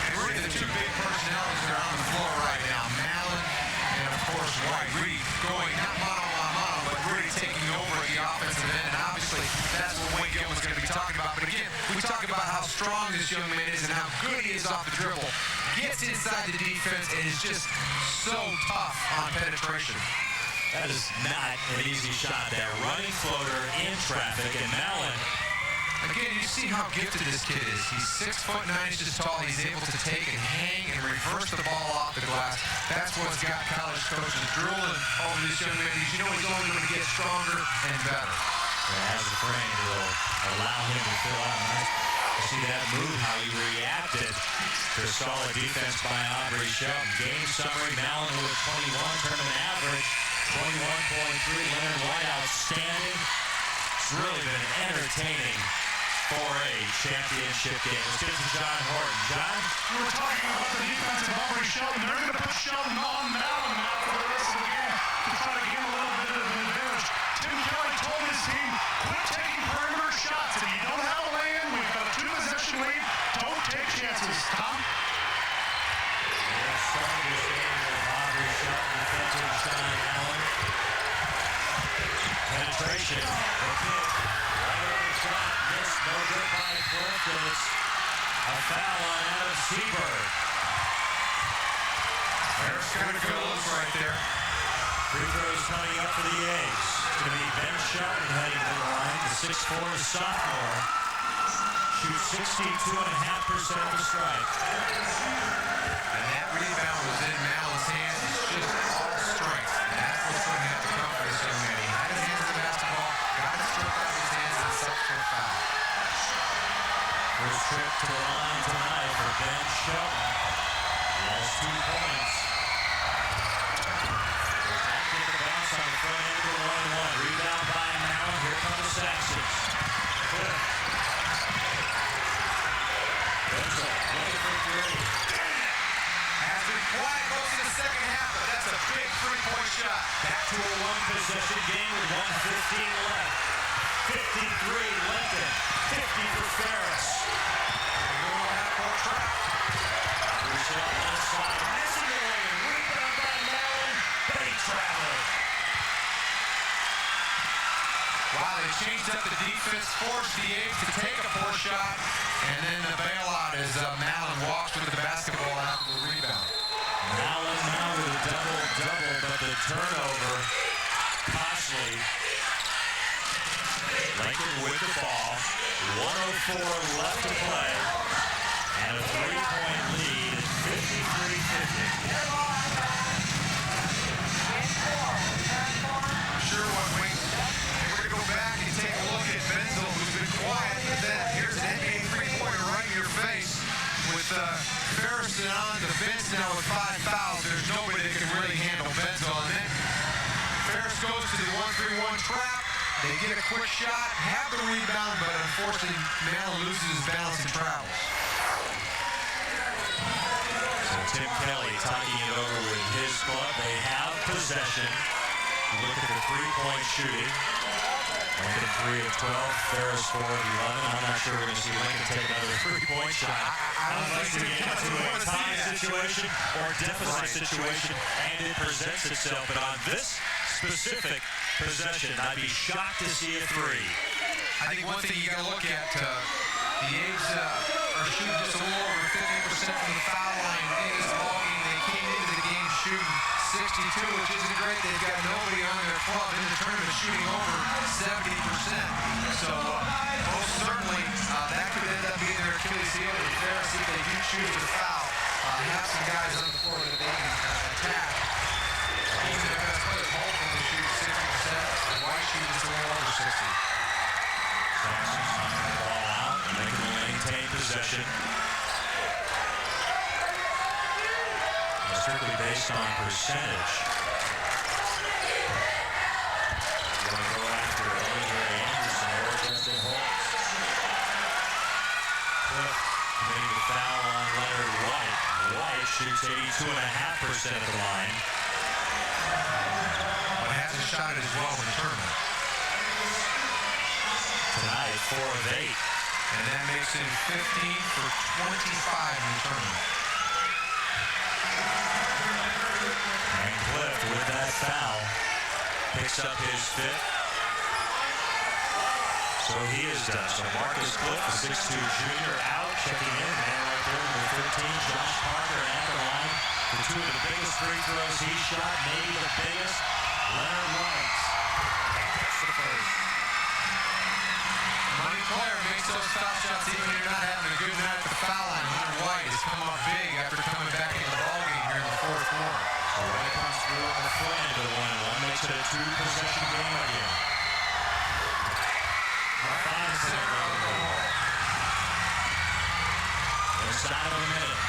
And really the 2 big personalities that are on the floor right now, Mallon and of course White, really going not mano-a-mano, but really taking over at the offensive end. And obviously that's what Wayne Gilman's going to be talking about. But again, we talk about how strong this young man is and how good he is off the dribble. Gets inside the defense and is just so tough on penetration. That is not an easy shot there. Running floater in traffic, and Mallon. Again, you see how gifted this kid is. He's 6'9" tall. He's able to take and hang and reverse the ball off the glass. That's what's got college coaches drooling over this young man. You know he's only going to get stronger and better. As a frame, will allow him to fill out nice. You see that move, how he reacted to solid defense by Aubrey Shelton. Game summary, Mallon with 21, tournament average, 21.3. Leonard White outstanding. It's really been an entertaining 4A championship game. Let's get to John Horton. John? We were talking about the defense of Aubrey Shelton. They're going to put Shelton on Mallon now for the rest of the game to try to gain a little bit of an advantage. Tim Kelly told his team, quit taking perimeter shots. If you don't have a lay-in, we've got a 2-possession lead. Don't take chances. Tom? They started this game with Aubrey Shelton defending Sean Allen. Penetration. The kick. Right over the top. Missed. No good by Cliff. And it's a foul on Adam Seaberg. Ferris got a good look right there. Free throws coming up for the A's. It's going to be Ben Shelton heading to the line. The 6'4" sophomore shoots 62.5% of the strike. And that rebound was in Mallon's hands. It's just all strength. And that's what's going to have to come for this young man. He had his hands on the basketball, got it stripped out of his hands, and set for a foul. First trip to the line tonight for Ben Shelton. He has 2 points. Back into the bounce on the front end of the 1-1. Rebound by Mallon. Here come the Saxons. Cliff. Benzel looking for 3. Has been quiet most of the second half, but that's a big three-point shot. Back to a 1-possession game with 1:15 left. 53 Lincoln. 50 for Ferris. Inside, missing the lane. Rebound by Mallon. But he traveled. Wow, they changed up the defense, forced the A's to take a 4 shot, and then the bailout as Mallon walks with the basketball after the rebound. Mallon now with a double-double, but the turnover costly. Lincoln with the ball. 1:04 left to play. And a 3-point lead, 53-50. Sure, we're going to go back and take a look at Benzel, who's been quiet, but then here's an NBA three-pointer right in your face. With Ferris on the bench now with 5 fouls, there's nobody that can really handle Benzel. And then Ferris goes to the 1-3-1 trap. They get a quick shot, have the rebound, but unfortunately, Mallon loses his balance and travels. So Tim Kelly talking it over with his club. They have possession. Look at the three-point shooting. Lincoln 3 of 12, Ferris 4 of 11. I'm not sure we're going to see Lincoln take another three-point shot. Unless we get into a tie situation or deficit situation, and it presents itself. But on this specific possession, I'd be shocked to see a 3. I think one thing you got to look at, the A's are shooting just a little over 50% from the foul line in this ballgame. They came into the game shooting 62, which isn't great. They've got nobody on their club in the tournament shooting over 70%. So most certainly that could end up being their Achilles heel with Ferris if they do choose to foul. Have some guys on the floor that they can attack. Even their best players, both of them shoot 60%. White shoot just a little over 60. Saxons ball out. Lincoln will maintain possession. Strictly based on percentage. You want to go after Andre Anderson or Justin Holtz. Cliff committing the foul on Leonard White. White shoots 82.5% at the line. But hasn't shot it as well in the tournament. Tonight, 4 of 8. And that makes him 15 for 25 in the tournament. And Cliff with that foul picks up his 5th. So he is done. So Marcus Cliff, the 6'2 junior, out, checking in. Man right there, number 13, Josh Parker at the line for 2 of the biggest free throws he shot, maybe the biggest. Leonard White. That's the first. Money player makes those foul shots even when you're not having a good night at the foul line. Leonard White has come up big after coming back into the ballgame here in the 4th quarter. So White comes through on the front end of the 1-1, makes it a 2-possession game again. 5 seconds on the ball. Inside of a minute.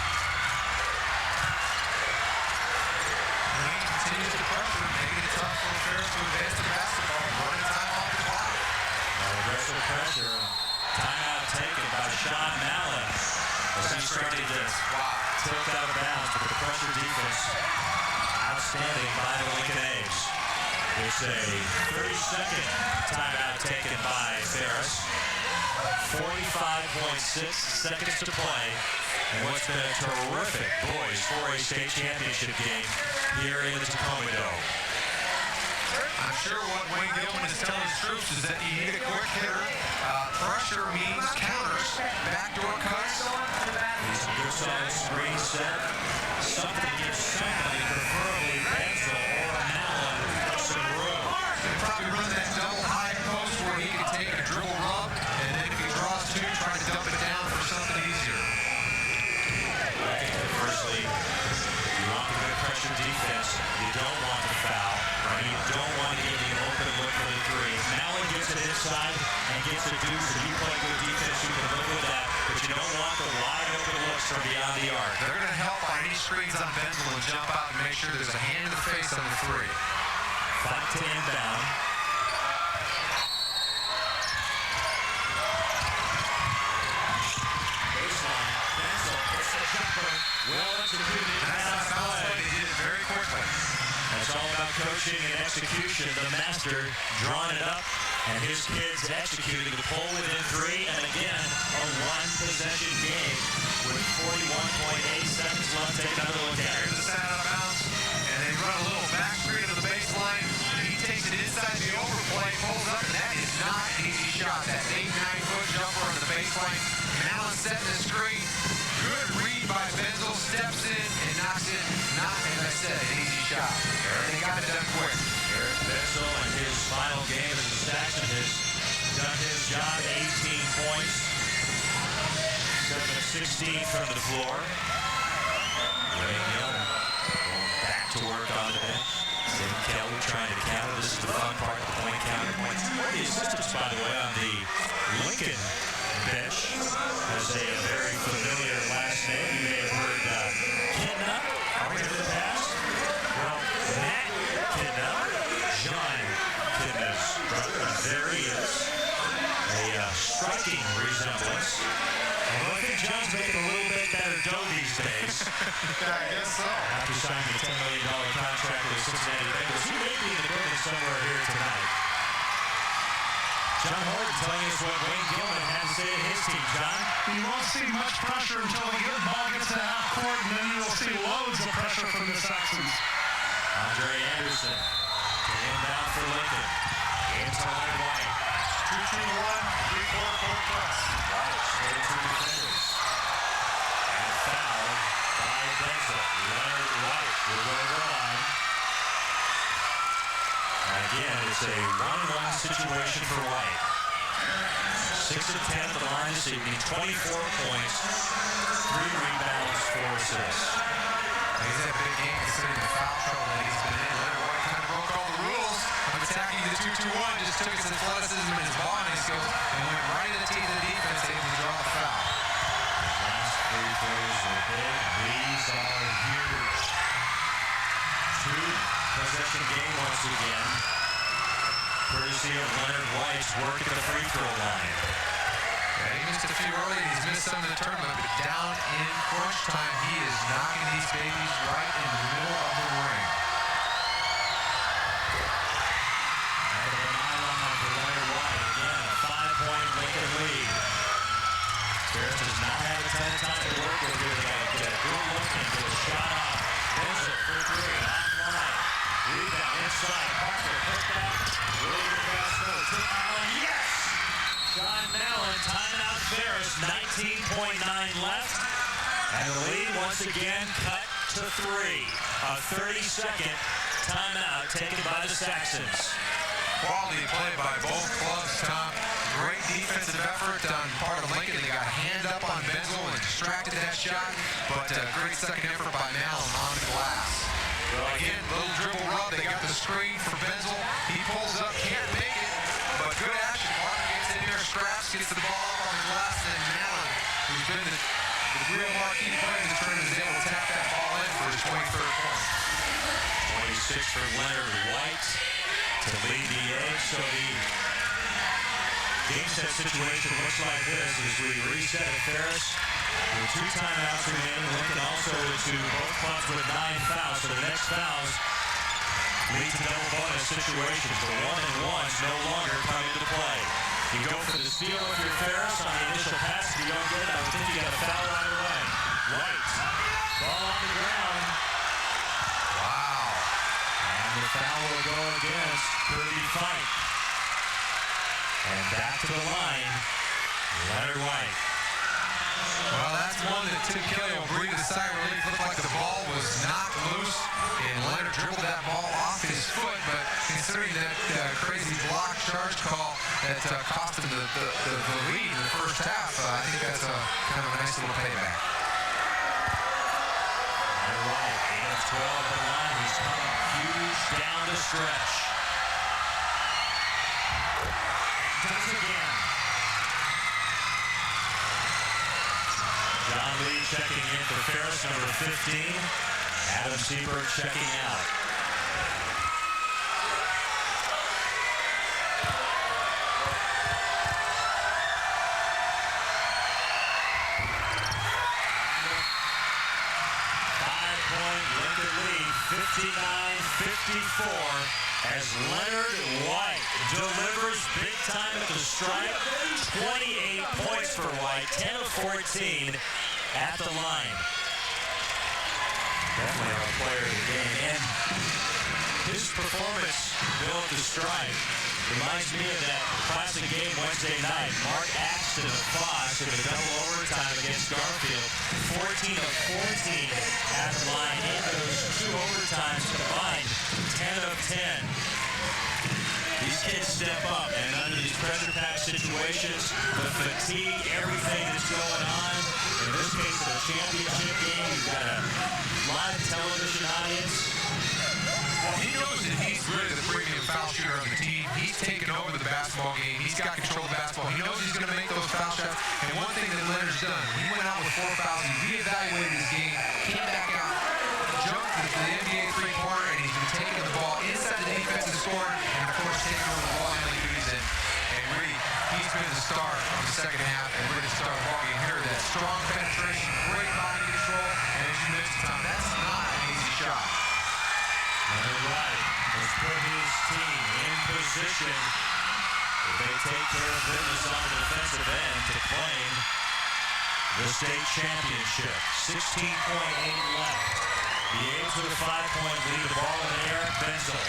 Green continues to pressure, making it tough for Ferris to advance the basketball, running time off the clock. Aggressive pressure. Timeout taken by Sean Mallon. As he started to tilt out of bounds, but the pressure defense outstanding by the Lincoln A's. It's a 30-second timeout taken by Ferris. 45.6 seconds to play. And what's been a terrific boys 4A state championship game here in the Tacoma Dome. I'm sure what Wayne Gilman is telling his troops is that you need a quick hitter. Pressure means counters, backdoor cuts. He's a good size screen set. Something to give somebody, preferably Benzel or Mallon, some room. They probably run that double high post where he can take a dribble rub, and then if he draws 2, try to dump it down for something easier. I think that firstly, you want the good pressure defense. You don't want the foul. Right? You don't want to give the open look for the 3. If Mallon gets it inside and gets a deuce, and you play good defense, you can live with that. But you from beyond the arc. They're going to help on any screens on Benzel and jump out and make sure there's a hand in the face on the three. 5 to inbound. Baseline. Benzel puts the jumper. Well executed. That's not a play. They did it very quickly. That's all about coaching and execution. The master drawing it up, and his kids executing the pull within 3, and again, a one-possession game with 41.8 seconds left. Take another look at it. Here's the set out of bounds, and they run a little back screen to the baseline. He takes it inside the overplay, pulls up, and that is not an easy shot. That 8-9-foot jumper on the baseline. Allen setting the screen. Good read by Benzel, steps in and knocks it. Not, as I said, an easy shot. They got it done quick. Eric Benzel in his final game as a Saxon has done his job. 18 points. 7 of 16 from the floor. Wayne Gilman going back to work on the bench. Tim Kelly trying to counter. This is the fun part, the point counter points. One of the assistants, by the way, on the Lincoln bench has a very familiar last name. You may have heard Kidna in the past. Well, Matt Kidna, John Kidna's brother, and there he is. A striking resemblance. Although I think John's making a little bit better dough these days. I guess so. After signing a $10 million contract with the Cincinnati Bengals, he may be in the building somewhere here tonight. John Horton telling us what Wayne Gilman had to say to his team. John? You won't see much pressure until the ball gets to half court, and then you'll see loads of pressure from the Saxons. Andre Anderson to inbound for Lincoln. Into Leonard White. 2-2-1, 3-4-4 plus. White slid through defenders. And fouled by Benzel. Leonard White will go to the line. And again, it's a 1-1 situation for White. 6 of 10 at the line this evening, 24 points, 3 rebounds, 4 assists. He's had a big game considering the foul trouble that he's been in. Leonard White kind of broke all the rules of attacking the 2-2-1, just took his athleticism and his body skills and went right in the teeth of the defense, able to draw the foul. Last free throws are big. These are huge. 2-possession game once again. Courtesy of Leonard White's work at the free throw line. Yeah, he missed a few early, and he's missed some in the tournament, but down in crunch time, he is knocking these babies right in the middle of the ring. Out of the nylon for Leonard White. Again, a 5-point Lincoln lead. Ferris has not had a ton of time to work with here tonight. Get a good look into the shot off. Benzel for 3, offline. Rebound inside. Parker put back. William Castro to Allen. Yes! John Mallon, timeout Ferris. 19.9 left. And the lead once again cut to 3. A 30-second timeout taken by the Saxons. Quality play by both clubs, Tom. Great defensive effort on part of Lincoln. They got a hand up on Benzel and distracted that shot, but great second effort by Mallon on the glass. Well, again, little dribble rub. They got the screen for Benzel. He pulls up, can't make it, but good action. Parker gets in there, scraps, gets the ball up on the glass, and then Mallon, who's been the real marquee player in the tournament, is able to tap that ball in for his 23rd point. 26 for Leonard White to lead the edge. So the game set situation looks like this as we reset at Ferris. With 2 timeouts remaining, Lincoln also into both clubs with 9 fouls. So the next fouls lead to double bonus situations. The 1-and-1s no longer come into play. You go for the steal if you're Ferris on the initial pass. If you don't get it, I would think you got a foul right away. White, ball on the ground. Wow. And the foul will go against Kirby Fike. And back to the line, Leonard White. Well, that's one that Tim Kelly will breathe a sigh of relief. Looked like the ball was knocked loose, and Leonard dribbled that ball off his foot, but considering that crazy block charge call that cost him the lead in the first half, I think that's kind of a nice little payback. Leonard White, 8 of 12 at the line. He's coming huge down the stretch. Does again. John Lee checking in for Ferris, number 15. Adam Seberg checking out. Lincoln lead, 59-54, as Leonard White delivers big time at the stripe. 28 points for White, 10 of 14 at the line. Definitely our player of the game. And his performance, Bill, at the stripe reminds me of that classic game Wednesday night. Mark Axton of Fox in a double overtime against Garfield. 14 of 14 at the line in those two overtimes combined. 10 of 10. These kids step up, and under these pressure-packed situations, the fatigue, everything that's going on. In this case, of a championship game, you've got a live television audience. He knows that he's really the premium foul shooter of the team. He's taken over the basketball game. He's got control of the basketball. He knows he's going to make those foul shots. And one thing that Leonard's done, when he went out with 4 fouls, he reevaluated his game, came back out, jumped to the NBA three-pointer, and he's been taking the ball inside the defensive score, and of course taking over the ball handling duties. And really, he's been the star of the second half and really the star of the ball game here. That strong penetration, great body control, and as you mentioned, Tom, that's not an easy shot. Leonard White has put his team in position. If they take care of business on the defensive end to claim the state championship. 16.8 left. The A's with a 5-point lead. The ball in the air. Benzel.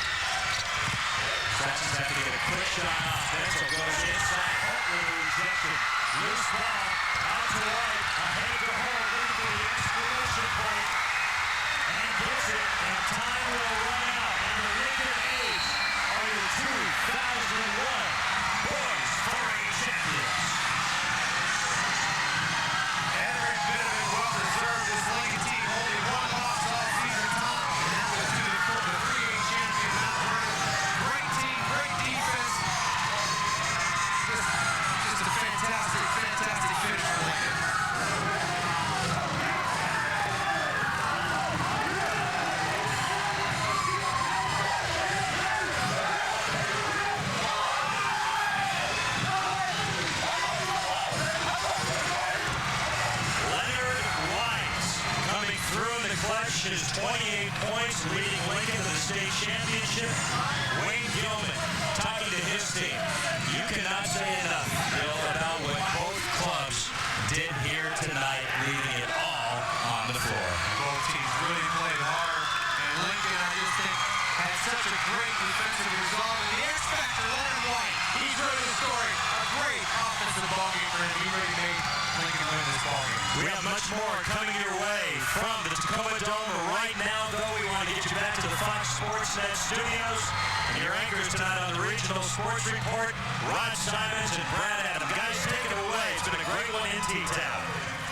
Saxons have to get a quick shot off. Benzel goes inside. Holt with a rejection. Loose ball. Out to White. Ahead to Holt. Looking for the exclamation point. And gets it. And time will run out. And the Lincoln A's are your 2001 Boys 4A champions. Every bit of it well deserved. This Lincoln team only one loss all season, Tom, and that was to the 3A champion Mount Vernon. Great team, great defense. Just a fantastic finish for Lincoln. His 28 points, leading Lincoln to the state championship. Wayne Gilman talking to his team. You cannot say enough, Bill, about what both clubs did here tonight, leaving it all on the floor. Both teams really played hard, and Lincoln, I just think, had such a great defensive resolve. And the X factor, Leonard White, he's really the story. A great offensive ballgame for him. He really made Lincoln win this ballgame. We have much more coming your way from the Tacoma Dome. Right now, though, we want to get you back to the Fox Sportsnet studios. And your anchors tonight on the Regional Sports Report, Rod Simons and Brad Adam. Guys, take it away. It's been a great one in T-Town.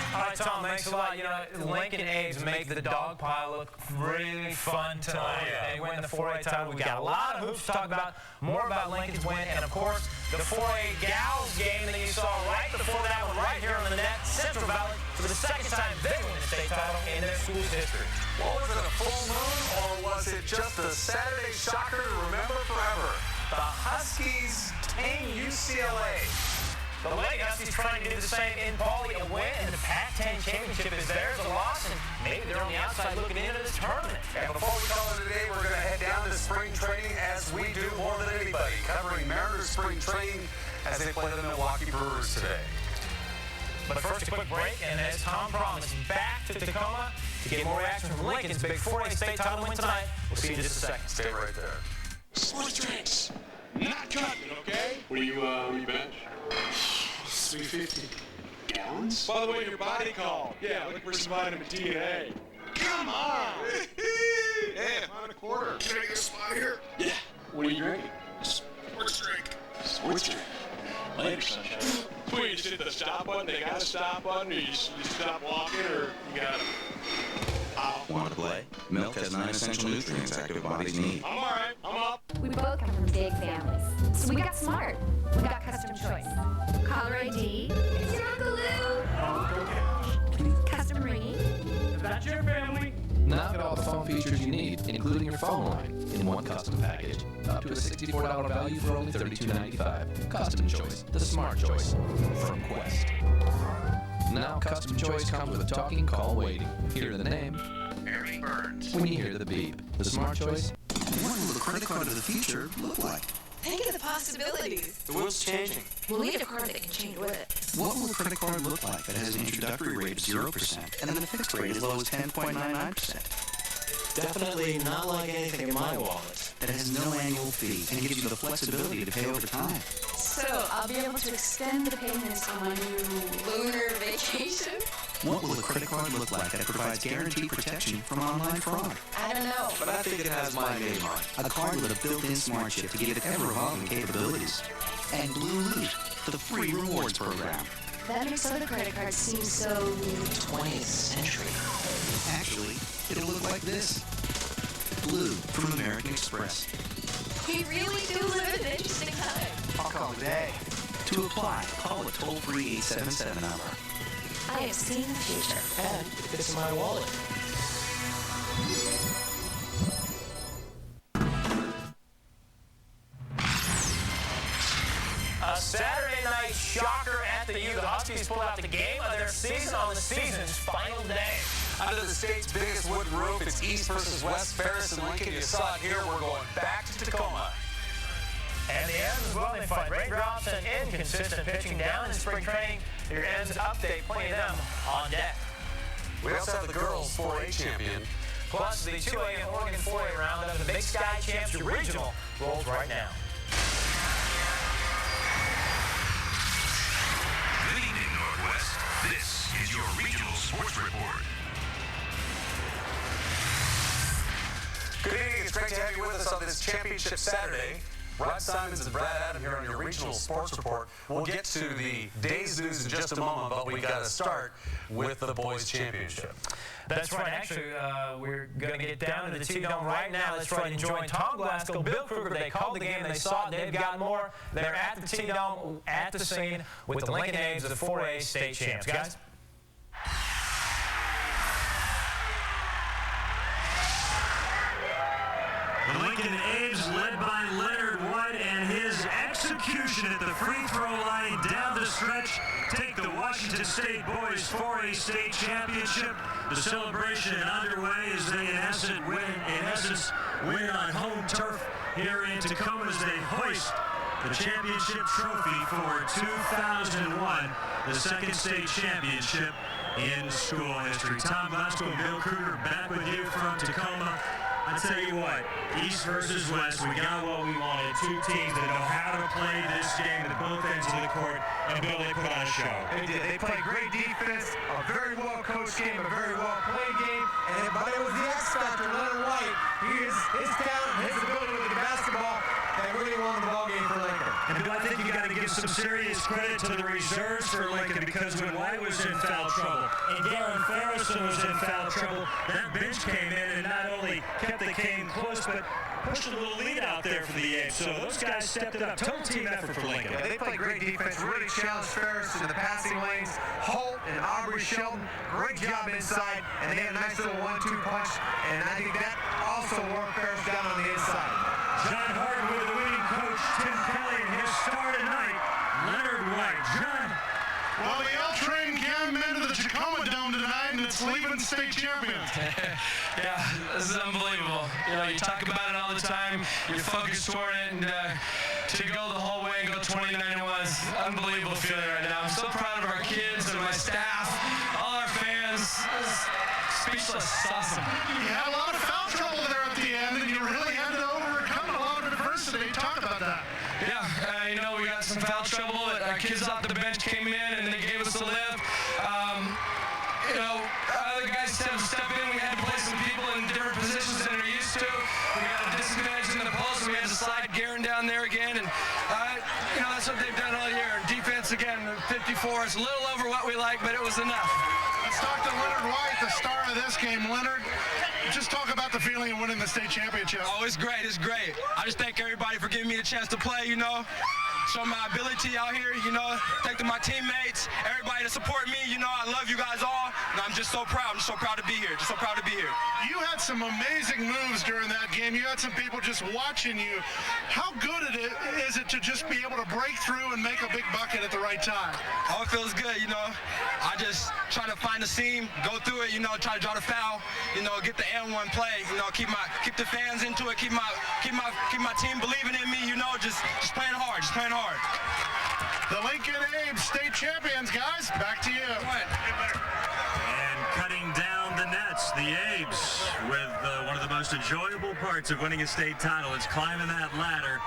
All right, Tom, thanks a lot. You know, Lincoln A's make the dog pile look really fun tonight. They win the 4A title. We've got a lot of hoops to talk about, more about Lincoln's win, and, of course, the 4A Gals game that you saw right before that one right here on the net. Central Valley, for the second time, they win the state title in their school's history. Well, was it a full moon, or was it just a Saturday shocker to remember forever? The Huskies tame UCLA. The Lady Huskies trying to do the same in Pauley, a win, and the Pac-10 championship is theirs, a loss, and maybe they're on the outside looking into the tournament. And before we call it a day, we're going to head down to spring training as we do more than anybody, covering Mariners spring training as they play the Milwaukee Brewers today. But first, a quick break, and as Tom promised, back to Tacoma to get more action from Lincoln's big 4A state title win tonight. We'll see you in just a second. Stay right there. Sports drinks, not cutting, okay? What do you bench? 350 gallons? By the way, your body call. Yeah, looking for some vitamin D and A. Come on! Hey, I'm on a quarter. Can I get a spot here? Yeah. What are you drinking? Sports drink. Sports drink. Later, sunshine. Sweet, you just hit the stop button. They got a stop button, or you stop walking, or you got a... Want to play? Milk has 9 essential nutrients active bodies need. I'm all right. I'm up. We both come from big families, so we got smart. We got custom choice. Caller ID. It's Uncle Lou. Custom ringing. phone line in one custom package, up to a $64 value for only $32.95. Custom Choice, the smart choice from Quest. Now Custom Choice comes with talking call waiting. Hear the name, Mary Burns. When you hear the beep, the smart choice. What will the credit card of the future look like? Think of the possibilities. The world's changing. We'll need a card that can change with it. What will a credit card look like that has an introductory rate of 0% and then a fixed rate as low as 10.99%? Definitely not like anything in my wallet. That has no annual fee and gives you the flexibility to pay over time. So I'll be able to extend the payments on my new lunar vacation? What will a credit card look like that provides guaranteed protection from online fraud? I don't know. But I think it has my name on it. A card with a built-in smart chip to give it ever-evolving capabilities. And Blue Loot, the free rewards program. That makes other credit cards seem so 20th century. Actually, it'll look like this. Blue from American Express. We really do live in an interesting time. I'll call today. To apply, call a toll-free 877 number. I have seen the future. And it fits in my wallet. A Saturday night shocker at the U. The Huskies pulled out the game of their season on the season's final day. Under the state's biggest wooden roof, it's East versus West. Ferris and Lincoln, you saw it here. We're going back to Tacoma. And the Ends, well, they fight raindrops and inconsistent pitching down in spring training. Your Ends update, plenty of them on deck. We also have the girls 4A champion. Plus the 2A and Oregon 4A roundup. The Big Sky Champs Regional rolls right now. Good evening, Northwest. This is your Regional Sports Report. Good evening. It's great to have you with us on this championship Saturday. Rod Simons and Brad Adam here on your Regional Sports Report. We'll get to the day's news in just a moment, but we got to start with the boys' championship. That's right. Actually, we're going to get down to the T-Dome right now. Let's try to join Tom Glasgow, Bill Kruger. They called the game. They saw it. They've got more. They're at the T-Dome, at the scene with the Lincoln A's, the 4A state champs. Guys? The Lincoln A's, led by Leonard White, and his execution at the free throw line down the stretch, take the Washington State boys 4A state championship. The celebration underway as they, in essence, win on home turf here in Tacoma as they hoist the championship trophy for 2001, the second state championship in school history. Tom Glasgow and Bill Kruger back with you from Tacoma. I tell you what, East versus West, we got what we wanted. Two teams that know how to play this game at both ends of the court, and Bill, they put on a show. They did. They played great defense, a very well-coached game, a very well-played game, but it was the X factor, Leonard White. His talent, his ability with the basketball, that really won the ball game for Lincoln. And Bill, I think you got to give some serious credit to the reserves for Lincoln, because when White was in foul trouble and Garen Ferris was in foul trouble, that bench came in and not only kept the game close, but pushed a little lead out there for the A's. So those guys stepped it up. Total team effort for Lincoln. Yeah, they played great defense, really challenged Ferris in the passing lanes. Holt and Aubrey Shelton, great job inside, and they had a nice little 1-2 punch, and I think that also wore Ferris down on the inside. John Harden with the winning coach, Tim Kelly, and his star tonight, Leonard White. John. Well, the L-Train came into the Tacoma Dome tonight, and it's leaving state champions. Yeah, this is unbelievable. You know, you talk about it all the time, you're focused toward it, and to go the whole way and go 29-1 is unbelievable feeling right now. I'm so proud of our kids and my staff, all our fans. It's speechless. It's awesome. You had a lot of foul trouble there at the end, and you really had to overcome a lot of adversity. Talk about that. Yeah, you know, we got some foul trouble. Our kids off the bench came in and they gave us a lift. You know, other guys had to step in. We had to play some people in different positions than they're used to. We got a disadvantage in the post. We had to slide Garen down there again. And, you know, that's what they've done all year. Defense, again, 54. It's a little over what we like, but it was enough. Let's talk to Leonard White, the star of this game. Leonard, just talk about the feeling of winning the state championship. Oh, it's great. It's great. I just thank everybody for giving me a chance to play, you know. Show my ability out here, you know. Thank to my teammates, everybody to support me, you know. I love you guys all. And I'm just just so proud. I'm just so proud to be here. Just so proud to be here. You had some amazing moves during that game. You had some people just watching you. How good is it to just be able to break through and make a big bucket at the right time? Oh, it feels good, you know. I just try to find the seam, go through it, you know, try to draw the foul, you know, get the N1 play, you know, keep the fans into it, keep my team believing in me, you know, just playing hard, just playing hard. The Lincoln Ames state champions, guys. Back to you. And cutting down the nets, the Ames, with one of the most enjoyable parts of winning a state title is climbing that ladder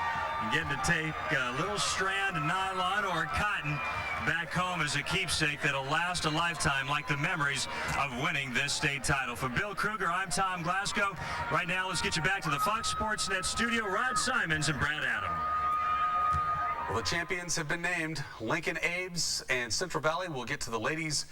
and getting to take a little strand of nylon or cotton back home as a keepsake that'll last a lifetime, like the memories of winning this state title. For Bill Kruger, I'm Tom Glasgow. Right now, let's get you back to the Fox Sports Net studio. Rod Simons and Brad Adam. Well, the champions have been named. Lincoln Ames and Central Valley. We'll get to the ladies'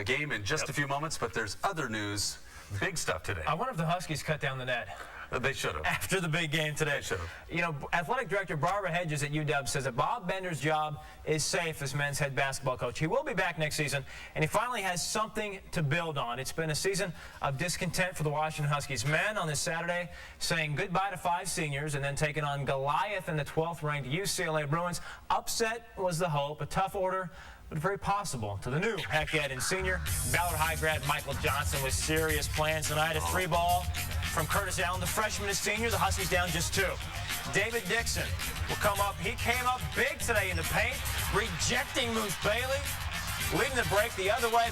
game in just a few moments, but there's other news. Big stuff today. I wonder if the Huskies cut down the net. They should have. After the big game today. They should have. You know, athletic director Barbara Hedges at UW says that Bob Bender's job is safe as men's head basketball coach. He will be back next season, and he finally has something to build on. It's been a season of discontent for the Washington Huskies men on this Saturday, saying goodbye to 5 seniors and then taking on Goliath and the 12th-ranked UCLA Bruins. Upset was the hope, a tough order, but very possible to the new Heck Ed and senior. Ballard High grad Michael Johnson with serious plans tonight. A 3-ball from Curtis Allen, the freshman and senior. The Huskies down just 2. David Dixon will come up. He came up big today in the paint, rejecting Moose Bailey, leading the break the other way.